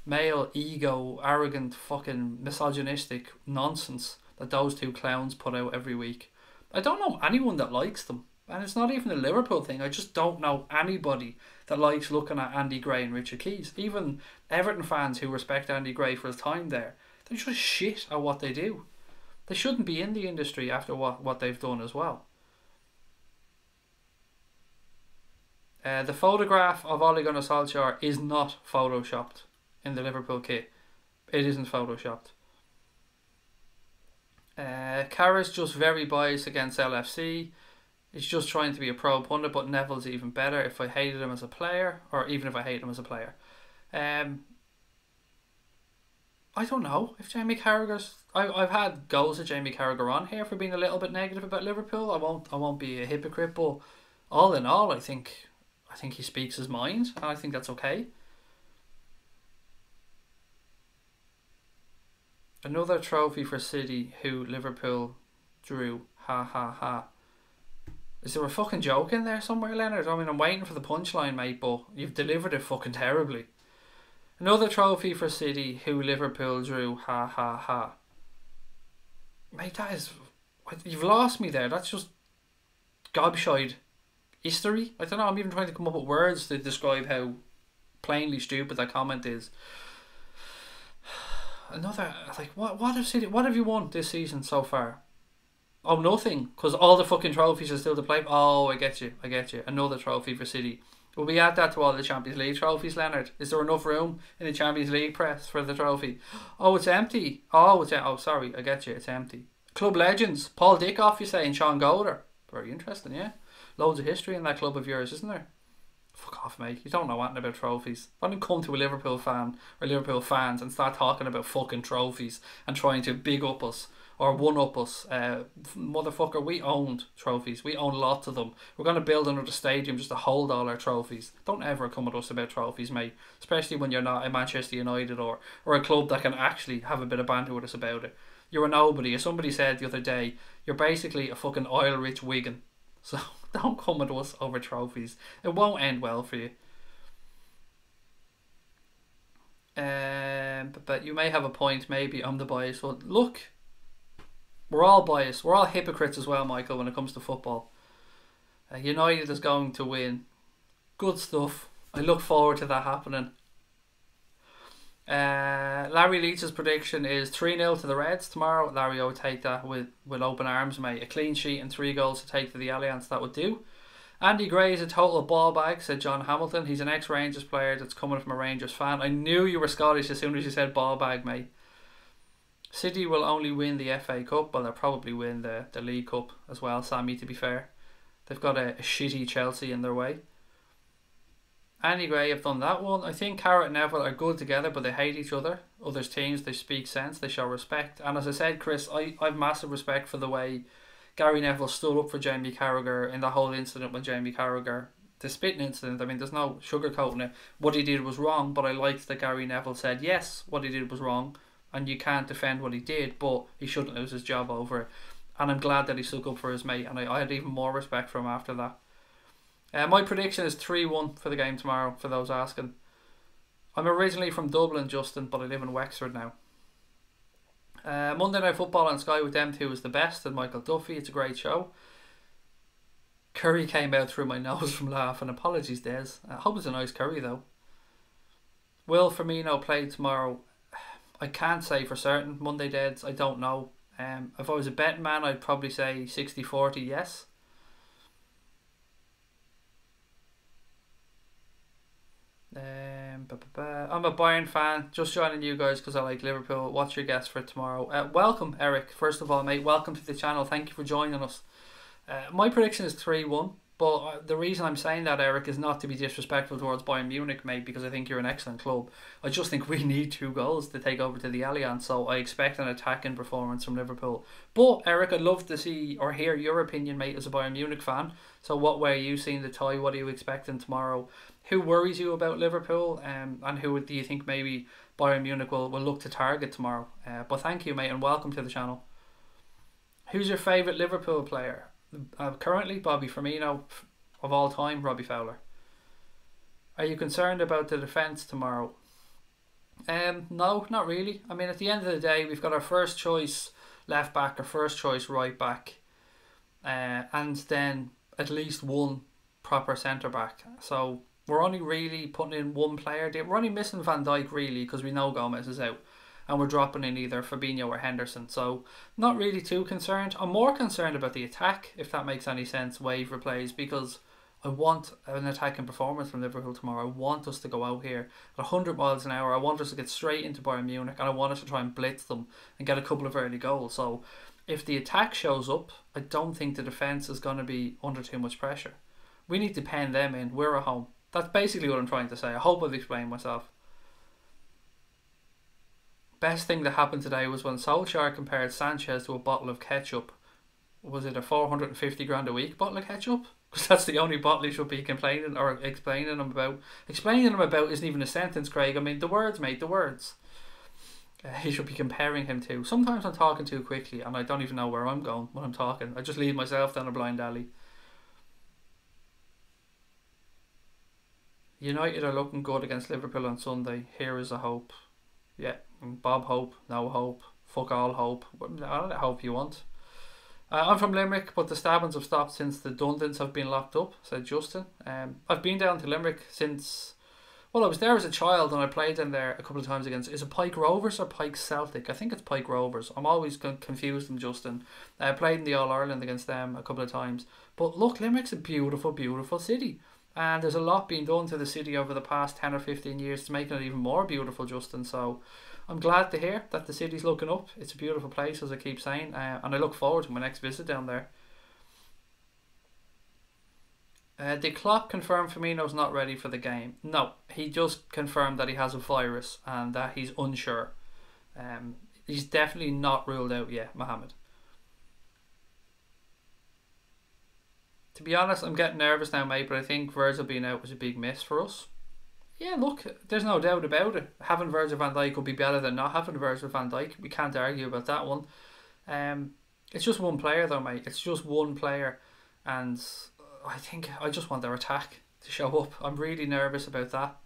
male ego, arrogant, fucking misogynistic nonsense that those 2 clowns put out every week. I don't know anyone that likes them. And it's not even a Liverpool thing. I just don't know anybody that likes looking at Andy Gray and Richard Keys. Even Everton fans who respect Andy Gray for his time there, they're just shit at what they do. They shouldn't be in the industry after what they've done as well. The photograph of Ole Gunnar Solskjaer is not photoshopped in the Liverpool kit. It isn't photoshopped. Carra's just very biased against LFC. He's just trying to be a pro pundit, but Neville's even better if I hated him as a player, or even if I hate him as a player. I don't know if Jamie Carragher's... I've had goals at Jamie Carragher on here for being a little bit negative about Liverpool. I won't be a hypocrite, but all in all, I think he speaks his mind, and I think that's okay. Another trophy for City who Liverpool drew. Ha ha ha. Is there a fucking joke in there somewhere, Leonard? I mean, I'm waiting for the punchline, mate, but you've delivered it fucking terribly. Another trophy for City who Liverpool drew. Ha ha ha. Mate, that is... You've lost me there. That's just gobshite history. I don't know, I'm even trying to come up with words to describe how plainly stupid that comment is. Another... Like, what have City... What have you won this season so far? Oh, nothing. Because all the fucking trophies are still to play. Oh, I get you. Another trophy for City. Will we add that to all the Champions League trophies, Leonard? Is there enough room in the Champions League press for the trophy? Oh, it's empty. Oh, sorry, I get you, it's empty. Club legends. Paul Dickoff, you say, and Sean Golder. Very interesting, yeah. Loads of history in that club of yours, isn't there? Fuck off, mate. You don't know anything about trophies. Why don't you come to a Liverpool fan or Liverpool fans and start talking about fucking trophies and trying to big up us or one up us? Motherfucker, we owned trophies. We own lots of them. We're going to build another stadium just to hold all our trophies. Don't ever come at us about trophies, mate. Especially when you're not a Manchester United or a club that can actually have a bit of banter with us about it. you're a nobody. As somebody said the other day, you're basically a fucking oil-rich Wigan. So don't come at us over trophies. It won't end well for you. But you may have a point. Maybe I'm the bias. Well, look, we're all biased. We're all hypocrites as well, Michael, when it comes to football. United is going to win. Good stuff. I look forward to that happening. Larry Leach's prediction is 3-0 to the Reds tomorrow. Larry will take that with open arms, mate. A clean sheet and 3 goals to take to the Allianz, that would do. Andy Gray is a total ball bag, said John Hamilton. He's an ex-Rangers player that's coming from a Rangers fan. I knew you were Scottish as soon as you said ball bag, mate. City will only win the FA Cup. Well, they'll probably win the League Cup as well, Sammy, to be fair. They've got a shitty Chelsea in their way. Andy Gray have done that one. I think Carrot and Neville are good together, but they hate each other. Others teams, they speak sense, they show respect. And as I said, Chris, I have massive respect for the way Gary Neville stood up for Jamie Carragher in the whole incident with Jamie Carragher. The spitting incident, I mean, there's no sugarcoating it. What he did was wrong, but I liked that Gary Neville said, yes, what he did was wrong, and you can't defend what he did, but he shouldn't lose his job over it. And I'm glad that he stuck up for his mate, and I had even more respect for him after that. My prediction is 3-1 for the game tomorrow, for those asking. I'm originally from Dublin, Justin, but I live in Wexford now. Monday Night Football on Sky with them two is the best, and Michael Duffy. It's a great show. Curry came out through my nose from laughing. Apologies, Des. I hope it's a nice curry, though. Will Firmino play tomorrow? I can't say for certain. Monday Deads, I don't know. If I was a betting man, I'd probably say 60-40 yes. I'm a Bayern fan, just joining you guys because I like Liverpool. What's your guess for tomorrow? Welcome, Eric. First of all, mate, welcome to the channel. Thank you for joining us. My prediction is 3-1, but the reason I'm saying that, Eric, is not to be disrespectful towards Bayern Munich, mate, because I think you're an excellent club. I just think we need 2 goals to take over to the Allianz, so I expect an attacking performance from Liverpool. But, Eric, I'd love to see or hear your opinion, mate, as a Bayern Munich fan. So what way are you seeing the tie? What are you expecting tomorrow? Who worries you about Liverpool? And who do you think maybe Bayern Munich will look to target tomorrow? But thank you, mate, and welcome to the channel. Who's your favourite Liverpool player? Currently, Bobby Firmino. Of all time, Robbie Fowler. Are you concerned about the defence tomorrow? No, not really. I mean, at the end of the day, we've got our first choice left back, our first choice right back, and then at least one proper centre back. So we're only really putting in one player. We're only missing Van Dijk, really, because we know Gomez is out. And we're dropping in either Fabinho or Henderson. So not really too concerned. I'm more concerned about the attack, if that makes any sense, wave replays, because I want an attacking performance from Liverpool tomorrow. I want us to go out here at 100 miles an hour. I want us to get straight into Bayern Munich, and I want us to try and blitz them and get a couple of early goals. So if the attack shows up, I don't think the defence is going to be under too much pressure. We need to pen them in. We're at home. That's basically what I'm trying to say. I hope I've explained myself. Best thing that happened today was when Solskjaer compared Sanchez to a bottle of ketchup. Was it a 450 grand a week bottle of ketchup? Because that's the only bottle he should be complaining or explaining him about. Explaining him about isn't even a sentence, Craig. I mean, the words, mate, the words. He should be comparing him to. Sometimes I'm talking too quickly and I don't even know where I'm going when I'm talking. I just leave myself down a blind alley. United are looking good against Liverpool on Sunday. Here is a hope. Yeah, Bob Hope, no hope, fuck all hope. All the hope you want. I'm from Limerick, but the stabbings have stopped since the Dundons have been locked up, said Justin. I've been down to Limerick since, well, I was there as a child and I played in there a couple of times against, is it Pike Rovers or Pike Celtic? I think it's Pike Rovers. I'm always confused them, Justin. I played in the All-Ireland against them a couple of times. But look, Limerick's a beautiful, beautiful city. And there's a lot being done to the city over the past 10 or 15 years to make it even more beautiful, Justin. So I'm glad to hear that the city's looking up. It's a beautiful place, as I keep saying. And I look forward to my next visit down there. Did Klopp confirm Firmino's not ready for the game? No, he just confirmed that he has a virus and that he's unsure. He's definitely not ruled out yet, Mohammed. To be honest, I'm getting nervous now, mate, but I think Virgil being out was a big miss for us. Yeah, look, there's no doubt about it. Having Virgil van Dijk would be better than not having Virgil van Dijk. We can't argue about that one. Um, it's just one player though, mate. It's just one player, and I think I just want their attack to show up. I'm really nervous about that.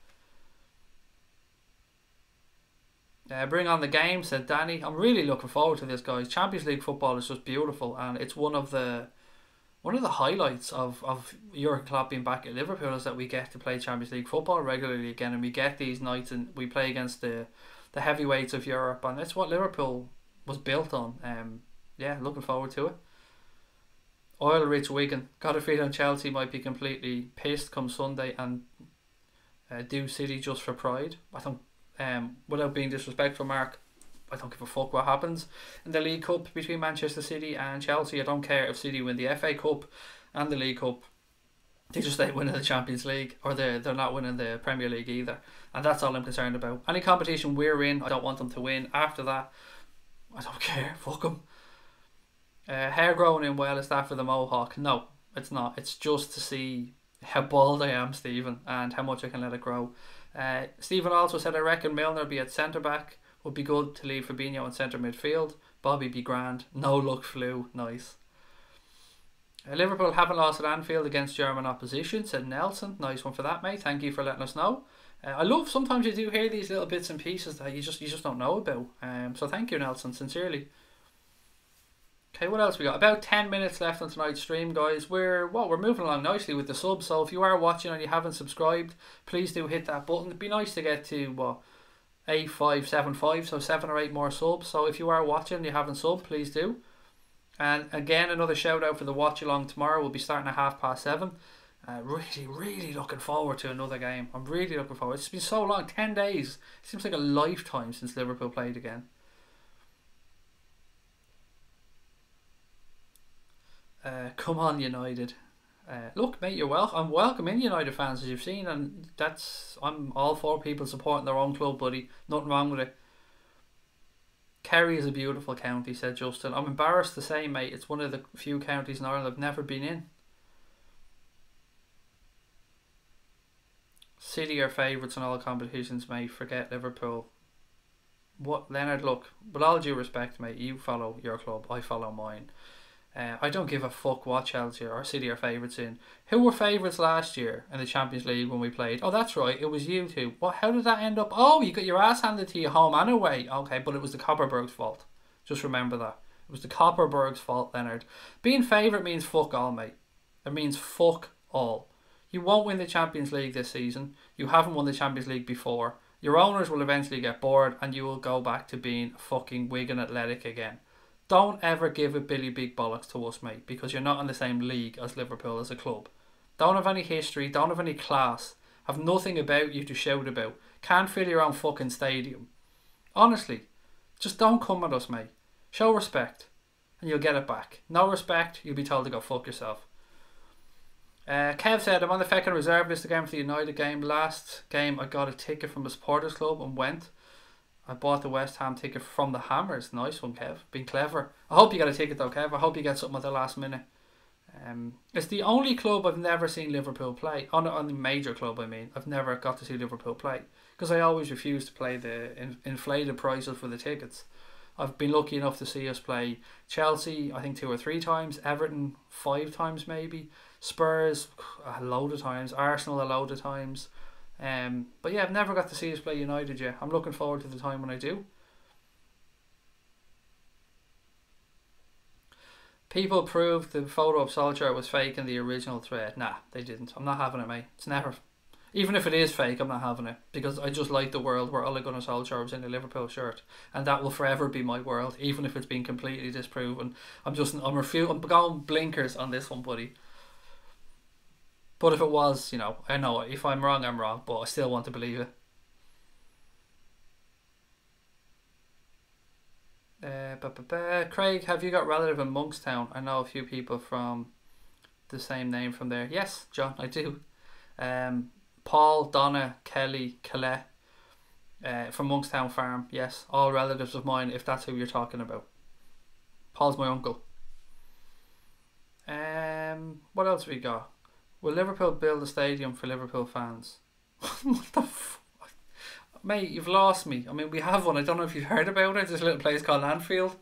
Bring on the game, said Danny. I'm really looking forward to this, guys. Champions League football is just beautiful, and it's one of the highlights of Jurgen Klopp being back at Liverpool is that we get to play Champions League football regularly again, and we get these nights and we play against the heavyweights of Europe, and that's what Liverpool was built on. Yeah, looking forward to it. Oil rich Wigan. Got a feeling Chelsea might be completely pissed come Sunday and do City just for pride. I think, without being disrespectful, Mark, I don't give a fuck what happens in the League Cup between Manchester City and Chelsea. I don't care if City win the FA Cup and the League Cup. They just ain't winning the Champions League, or they're not winning the Premier League either. And that's all I'm concerned about. Any competition we're in, I don't want them to win. After that, I don't care. Fuck them. Hair growing in well, is that for the mohawk? No, it's not. It's just to see how bald I am, Stephen, and how much I can let it grow. Stephen also said, I reckon Milner be at centre back. Would be good to leave Firmino in centre midfield. Bobby be grand. No luck flew. Nice. Liverpool haven't lost at Anfield against German opposition, said Nelson. Nice one for that, mate. Thank you for letting us know. I love sometimes you do hear these little bits and pieces that you just don't know about. So thank you, Nelson, sincerely. Okay, what else we got? About 10 minutes left on tonight's stream, guys. We're moving along nicely with the subs. So if you are watching and you haven't subscribed, please do hit that button. It'd be nice to get to 8575, so 7 or 8 more subs. So if you are watching and you haven't subbed, please do. And again, another shout out for the watch along tomorrow. We'll be starting at 7:30. Really looking forward to another game. I'm really looking forward. It's been so long, 10 days. It seems like a lifetime since Liverpool played again. Come on, United. Look, mate, you're welcome. I'm welcoming United fans, as you've seen, and I'm all for people supporting their own club, buddy. Nothing wrong with it. Kerry is a beautiful county, said Justin. I'm embarrassed to say, mate, it's one of the few counties in Ireland I've never been in. City are favourites in all competitions, mate. Forget Liverpool. What, Leonard? Look, with all due respect, mate, you follow your club, I follow mine. I don't give a fuck what Chelsea or City are favourites in. Who were favourites last year in the Champions League when we played? Oh, that's right, it was you two. What? How did that end up? Oh, you got your ass handed to you home and away. Okay, but it was the Copperberg's fault. Just remember that. It was the Copperberg's fault, Leonard. Being favourite means fuck all, mate. It means fuck all. You won't win the Champions League this season. You haven't won the Champions League before. Your owners will eventually get bored and you will go back to being fucking Wigan Athletic again. Don't ever give a Billy Big Bollocks to us, mate, because you're not in the same league as Liverpool as a club. Don't have any history, don't have any class, have nothing about you to shout about, can't fill your own fucking stadium. Honestly, just don't come at us, mate. Show respect, and you'll get it back. No respect, you'll be told to go fuck yourself. Kev said, I'm on the fucking reserve list again for the United game. Last game I got a ticket from the supporters club and went. I bought the West Ham ticket from the Hammers. Nice one, Kev. Been clever. I hope you got a ticket though, Kev. I hope you get something at the last minute. It's the only club I've never seen Liverpool play. On the major club, I mean. I've never got to see Liverpool play. Because I always refuse to play the inflated prices for the tickets. I've been lucky enough to see us play Chelsea, I think 2 or 3 times. Everton, 5 times maybe. Spurs, a load of times. Arsenal, a load of times. But yeah, I've never got to see us play United yet. I'm looking forward to the time when I do. People proved the photo of Solskjaer was fake in the original thread. Nah, they didn't. I'm not having it, mate. It's never. Even if it is fake, I'm not having it. Because I just like the world where Ole Gunnar Solskjaer was in a Liverpool shirt. And that will forever be my world, even if it's been completely disproven. I'm going blinkers on this one, buddy. But if it was, I know if I'm wrong, I'm wrong, but I still want to believe it. Craig, have you got relative in Monkstown? I know a few people from the same name from there. Yes, John, I do. Paul, Donna, Kelly, Colette, from Monkstown Farm. Yes, all relatives of mine, if that's who you're talking about. Paul's my uncle. What else we got? Will Liverpool build a stadium for Liverpool fans? What the Mate, you've lost me. I mean, we have one. I don't know if you've heard about it. There's a little place called Anfield.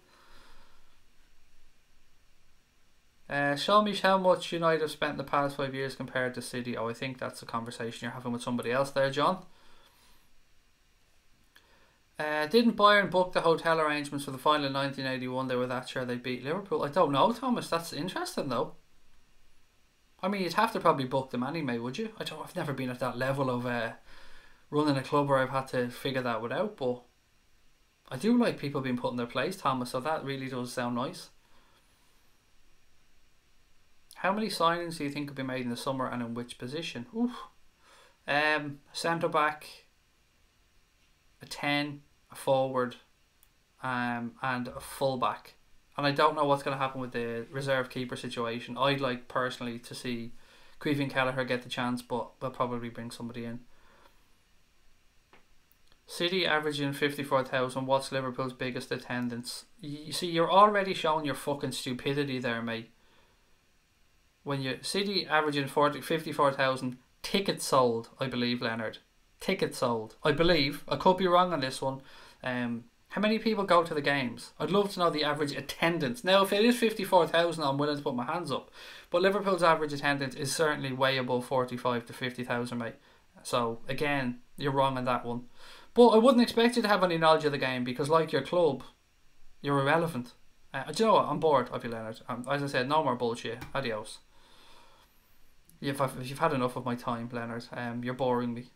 Show me how much United have spent in the past 5 years compared to City. Oh, I think that's a conversation you're having with somebody else there, John. Didn't Bayern book the hotel arrangements for the final in 1981? They were that sure they beat Liverpool. I don't know, Thomas. That's interesting, though. I mean, you'd have to probably book them anyway, would you? I've never been at that level of running a club where I've had to figure that one out, but I do like people being put in their place, Thomas, so that really does sound nice. How many signings do you think could be made in the summer and in which position? Oof. Centre back, a 10, a forward, and a full back. And I don't know what's going to happen with the reserve keeper situation. I'd like personally to see Creevin Kelleher get the chance, but they'll probably bring somebody in. City averaging 54,000. What's Liverpool's biggest attendance? You see, you're already showing your fucking stupidity there, mate. When you City averaging 54,000 tickets sold, I believe, Leonard. Tickets sold, I believe. I could be wrong on this one. How many people go to the games? I'd love to know the average attendance. Now, if it is 54,000, I'm willing to put my hands up. But Liverpool's average attendance is certainly way above 45 to 50,000, mate. So again, you're wrong on that one. But I wouldn't expect you to have any knowledge of the game because, like your club, you're irrelevant. Do you know what? I'm bored of you, Leonard. As I said, no more bullshit. Adios. You've had enough of my time, Leonard. You're boring me.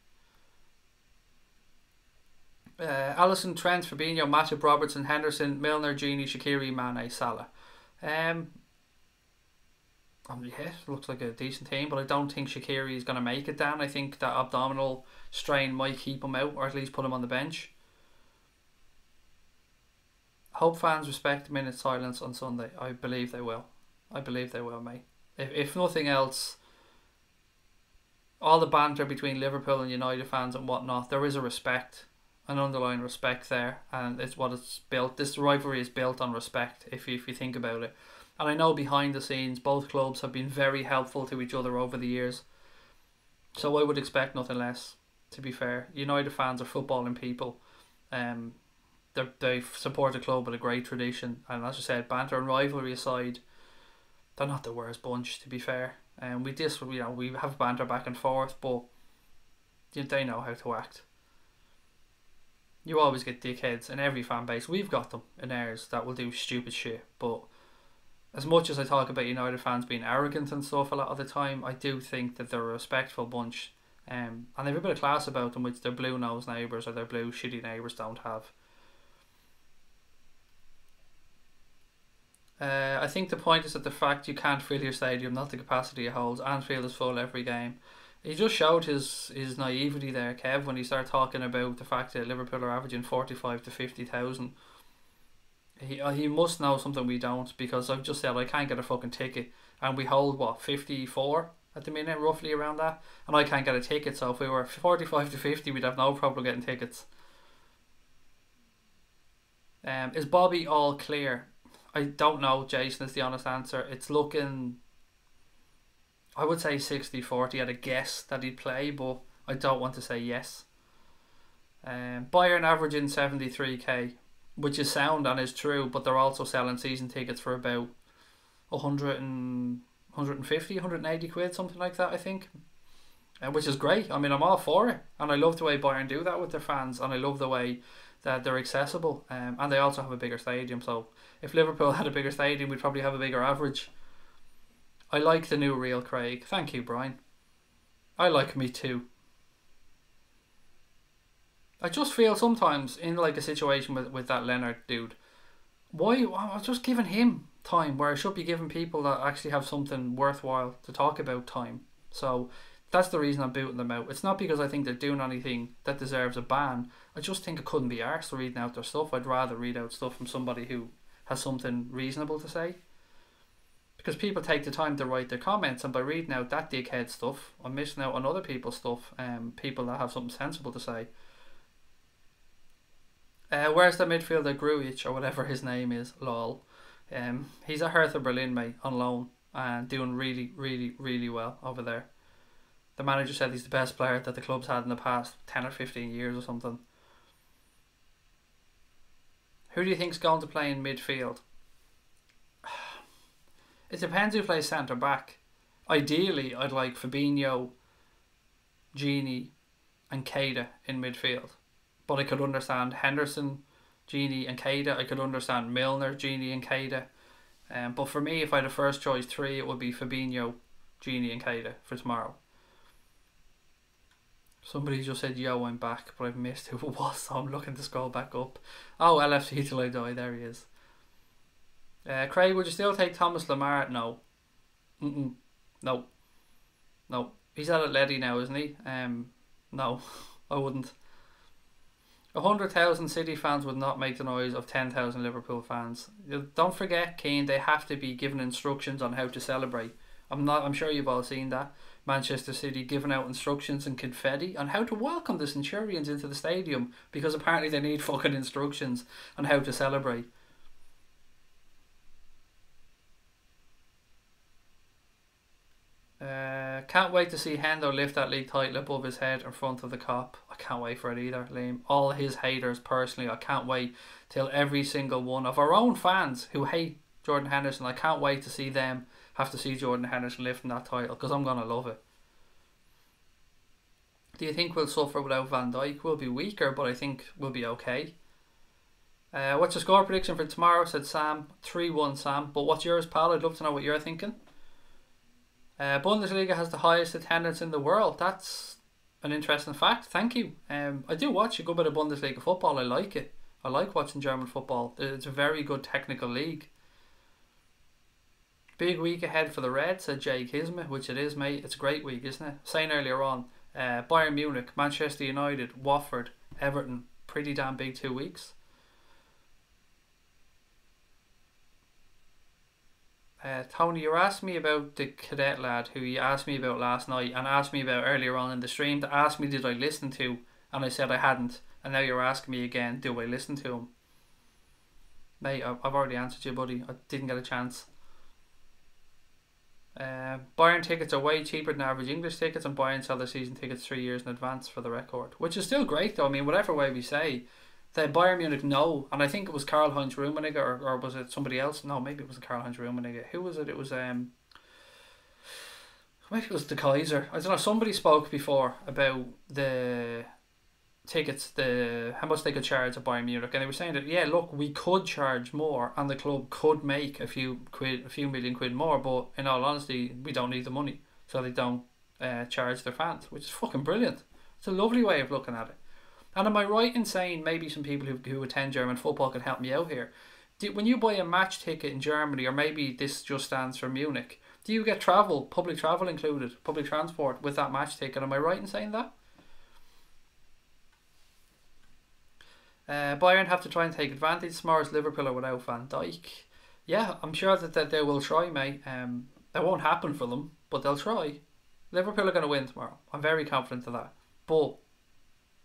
Alisson, Trent, Fabinho, Matip, Robertson, Henderson, Milner, Gini, Shaqiri, Mane, Salah. Yeah, looks like a decent team, but I don't think Shaqiri is going to make it down. I think that abdominal strain might keep him out, or at least put him on the bench. Hope fans respect a minute's silence on Sunday. I believe they will. I believe they will, mate. If nothing else, all the banter between Liverpool and United fans and whatnot, there is a respect, an underlying respect there, and it's what it's built. This rivalry is built on respect, if you think about it. And I know behind the scenes, both clubs have been very helpful to each other over the years. So I would expect nothing less, to be fair. United fans are footballing people. They support a club with a great tradition. And as I said, banter and rivalry aside, they're not the worst bunch, to be fair. And we have banter back and forth, but they know how to act. You always get dickheads in every fan base. We've got them in ours that will do stupid shit. But as much as I talk about United fans being arrogant and stuff a lot of the time, I do think that they're a respectful bunch. And they have a bit of class about them, which their blue-nosed neighbours or their blue shitty neighbours don't have. I think the point is that the fact you can't fill your stadium, not the capacity it holds. Anfield is full every game. He just showed his naivety there, Kev, when he started talking about the fact that Liverpool are averaging 45 to 50,000. He must know something we don't, because I've just said I can't get a fucking ticket, and we hold what, 54 at the minute, roughly around that, and I can't get a ticket. So if we were 45 to 50, we'd have no problem getting tickets. Is Bobby all clear? I don't know, Jason, is the honest answer. It's looking, I would say 60-40 at a guess that he'd play, but I don't want to say yes. Bayern averaging 73k, which is sound and is true, but they're also selling season tickets for about 150, 180 quid, something like that, I think. Which is great. I mean, I'm all for it, and I love the way Bayern do that with their fans, and I love the way that they're accessible, and they also have a bigger stadium. So if Liverpool had a bigger stadium, we'd probably have a bigger average. I like the new reel, Craig. Thank you, Brian. I like me too. I just feel sometimes in like a situation with that Leonard dude, why I was just giving him time where I should be giving people that actually have something worthwhile to talk about time. So that's the reason I'm booting them out. It's not because I think they're doing anything that deserves a ban. I just think I couldn't be arsed reading out their stuff. I'd rather read out stuff from somebody who has something reasonable to say. Because people take the time to write their comments, and by reading out that dickhead stuff, I'm missing out on other people's stuff, people that have something sensible to say. Where's the midfielder Grujic, or whatever his name is, lol. He's at Hertha Berlin, mate, on loan, and doing really, really, really well over there. The manager said he's the best player that the club's had in the past 10 or 15 years or something. Who do you think's going to play in midfield? It depends who plays centre back. Ideally, I'd like Fabinho, Gini, and Keita in midfield. But I could understand Henderson, Gini, and Keita. I could understand Milner, Gini, and Keita. But for me, if I had a first choice three, it would be Fabinho, Gini, and Keita for tomorrow. Somebody just said, yo, I'm back, but I've missed who it was, so I'm looking to scroll back up. Oh, LFC till I die, there he is. Craig, would you still take Thomas Lemar? No. No. No. He's at Atleti now, isn't he? No, I wouldn't. 100,000 City fans would not make the noise of 10,000 Liverpool fans. Don't forget, Keane, they have to be given instructions on how to celebrate. I'm sure you've all seen that. Manchester City giving out instructions and confetti on how to welcome the Centurions into the stadium, because apparently they need fucking instructions on how to celebrate. Can't wait to see Hendo lift that league title above his head in front of the cop. I can't wait for it either, Liam. All his haters personally, I can't wait till every single one of our own fans who hate Jordan Henderson, I can't wait to see them have to see Jordan Henderson lifting that title, because I'm going to love it. Do you think we'll suffer without Van Dijk? We'll be weaker, but I think we'll be okay. What's your score prediction for tomorrow? Said Sam. 3-1 Sam. But what's yours, pal? I'd love to know what you're thinking. Bundesliga has the highest attendance in the world. That's an interesting fact. Thank you. I do watch a good bit of Bundesliga football. I like it. I like watching German football. It's a very good technical league. Big week ahead for the Reds, said Jay Kismet, which it is, mate. It's a great week, isn't it? Saying earlier on, Bayern Munich, Manchester United, Watford, Everton. Pretty damn big 2 weeks. Tony, you asked me about the cadet lad who you asked me about last night and asked me about earlier on in the stream. To ask me did I listen to, and I said I hadn't, and now you're asking me again, do I listen to him? Mate, I've already answered you, buddy. I didn't get a chance. Bayern tickets are way cheaper than average English tickets, and Bayern sell their season tickets 3 years in advance, for the record, which is still great though. I mean, whatever way we say, the Bayern Munich know, and I think it was Karl-Heinz Rummenigge, or was it somebody else? No, maybe it wasn't Karl-Heinz Rummenigge. Who was it? It was maybe it was the Kaiser. I don't know. Somebody spoke before about the tickets, how much they could charge at Bayern Munich, and they were saying that, yeah, look, we could charge more, and the club could make a few million quid more, but in all honesty, we don't need the money, so they don't charge their fans, which is fucking brilliant. It's a lovely way of looking at it. And am I right in saying, maybe some people who attend German football could help me out here, when you buy a match ticket in Germany, or maybe this just stands for Munich, do you get public travel included, public transport with that match ticket? Am I right in saying that? Bayern have to try and take advantage. Tomorrow's Liverpool are without Van Dijk. Yeah, I'm sure that they will try, mate. It won't happen for them, but they'll try. Liverpool are going to win tomorrow. I'm very confident of that. But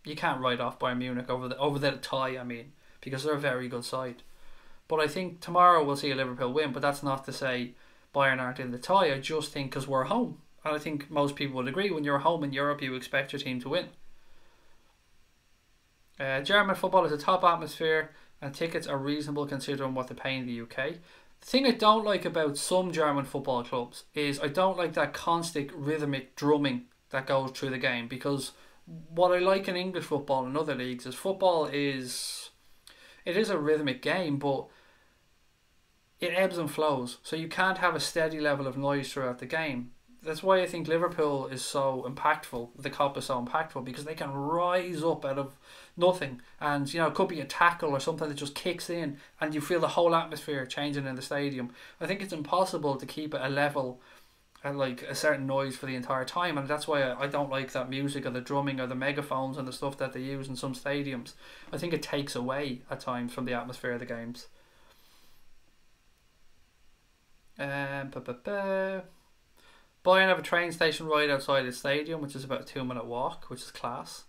you can't write off Bayern Munich over the tie, I mean, because they're a very good side. But I think tomorrow we'll see a Liverpool win, but that's not to say Bayern aren't in the tie. I just think because we're home. And I think most people would agree, when you're home in Europe, you expect your team to win. German football is a top atmosphere, and tickets are reasonable considering what they pay in the UK. The thing I don't like about some German football clubs is I don't like that constant rhythmic drumming that goes through the game, because what I like in English football and other leagues is it is a rhythmic game, but it ebbs and flows, so you can't have a steady level of noise throughout the game. That's why I think Liverpool is so impactful, the Kop is so impactful, because they can rise up out of nothing, and it could be a tackle or something that just kicks in and you feel the whole atmosphere changing in the stadium. I think it's impossible to keep it a level, like a certain noise for the entire time, and that's why I don't like that music or the drumming or the megaphones and the stuff that they use in some stadiums. I think it takes away at times from the atmosphere of the games. Bayern have a train station right outside the stadium, which is about a 2-minute walk, which is class.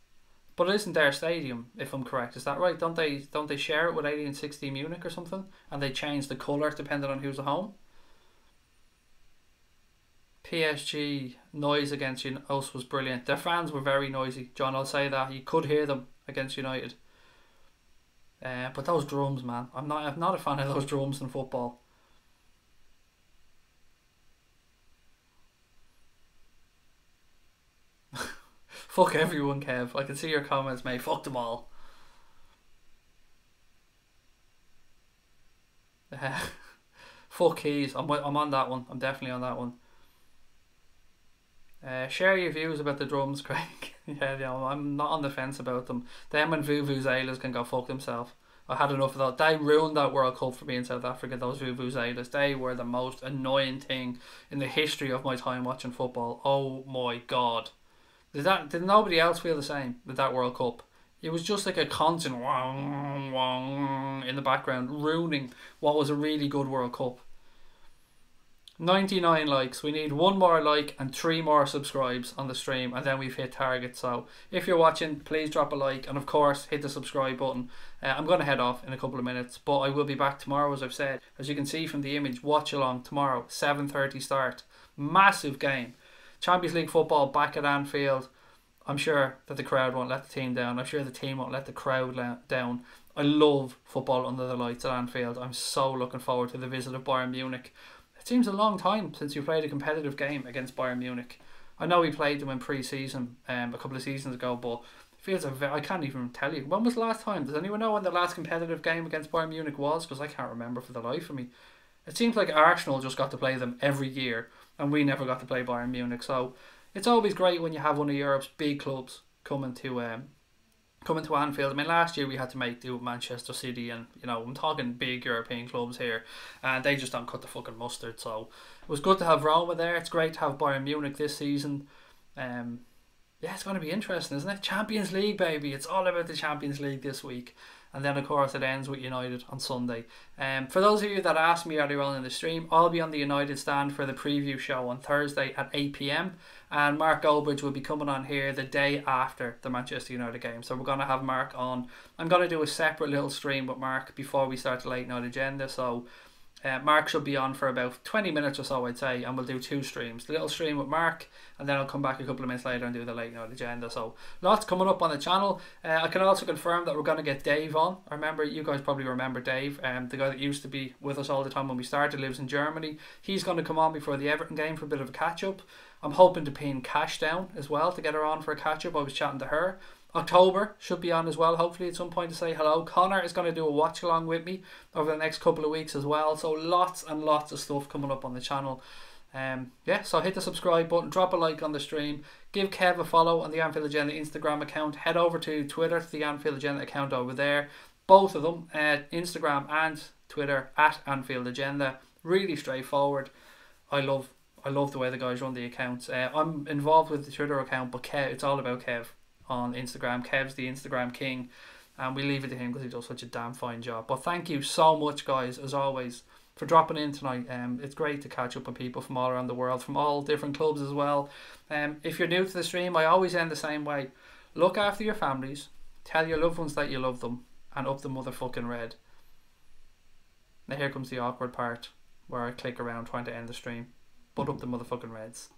But it isn't their stadium, if I'm correct. Is that right? Don't they share it with 1860 Munich or something? And they change the colour depending on who's at home? PSG noise against us was brilliant. Their fans were very noisy, John. I'll say that you could hear them against United. But those drums, man, I'm not a fan of those drums in football. Fuck everyone, Kev. I can see your comments, mate. Fuck them all. Fuck keys. I'm on that one. I'm definitely on that one. Share your views about the drums, Craig. Yeah, I'm not on the fence about them. Them and Vuvuzelas can go fuck themselves. I had enough of that. They ruined that World Cup for me in South Africa, those Vuvuzelas. They were the most annoying thing in the history of my time watching football. Oh my god. Did nobody else feel the same with that World Cup? It was just like a constant wong, wong in the background, ruining what was a really good World Cup. 99 likes. We need one more like and 3 more subscribes on the stream, and then we've hit target. So if you're watching, please drop a like, and of course hit the subscribe button. I'm going to head off in a couple of minutes, but I will be back tomorrow, as I've said. As you can see from the image, watch along tomorrow, 7:30 start. Massive game. Champions League football back at Anfield. I'm sure that the crowd won't let the team down. I'm sure the team won't let the crowd down. I love football under the lights at Anfield. I'm so looking forward to the visit of Bayern Munich. It seems a long time since you played a competitive game against Bayern Munich. I know we played them in pre-season a couple of seasons ago, but it feels I can't even tell you. When was the last time? Does anyone know when the last competitive game against Bayern Munich was? Because I can't remember for the life of me. It seems like Arsenal just got to play them every year, and we never got to play Bayern Munich. So it's always great when you have one of Europe's big clubs coming to Anfield. I mean, last year we had to make do with Manchester City, and I'm talking big European clubs here, and they just don't cut the fucking mustard. So it was good to have Roma there. It's great to have Bayern Munich this season. Yeah, it's going to be interesting, isn't it? Champions League, baby. It's all about the Champions League this week. And then, of course, it ends with United on Sunday. For those of you that asked me earlier on in the stream, I'll be on the United stand for the preview show on Thursday at 8 PM. And Mark Goldbridge will be coming on here the day after the Manchester United game. So we're going to have Mark on. I'm going to do a separate little stream with Mark before we start the late night agenda. So Mark should be on for about 20 minutes or so, I'd say, and we'll do 2 streams. The little stream with Mark, and then I'll come back a couple of minutes later and do the late night agenda. So lots coming up on the channel. I can also confirm that we're going to get Dave on. I remember, you guys probably remember Dave, the guy that used to be with us all the time when we started, lives in Germany. He's going to come on before the Everton game for a bit of a catch-up. I'm hoping to pin Cash down as well to get her on for a catch-up. I was chatting to her. October should be on as well, hopefully at some point, to say hello. Connor is going to do a watch along with me over the next couple of weeks as well. So lots and lots of stuff coming up on the channel. Yeah, so hit the subscribe button, drop a like on the stream, give Kev a follow on the Anfield Agenda Instagram account, head over to Twitter, to the Anfield Agenda account over there. Both of them, Instagram and Twitter, at Anfield Agenda. Really straightforward. I love the way the guys run the accounts. I'm involved with the Twitter account, but Kev, it's all about Kev on Instagram. Kev's the Instagram king, and we leave it to him because he does such a damn fine job. But thank you so much, guys, as always, for dropping in tonight. It's great to catch up with people from all around the world, from all different clubs as well. If you're new to the stream, I always end the same way. Look after your families, tell your loved ones that you love them, and up the motherfucking red. Now here comes the awkward part where I click around trying to end the stream, but up the motherfucking reds.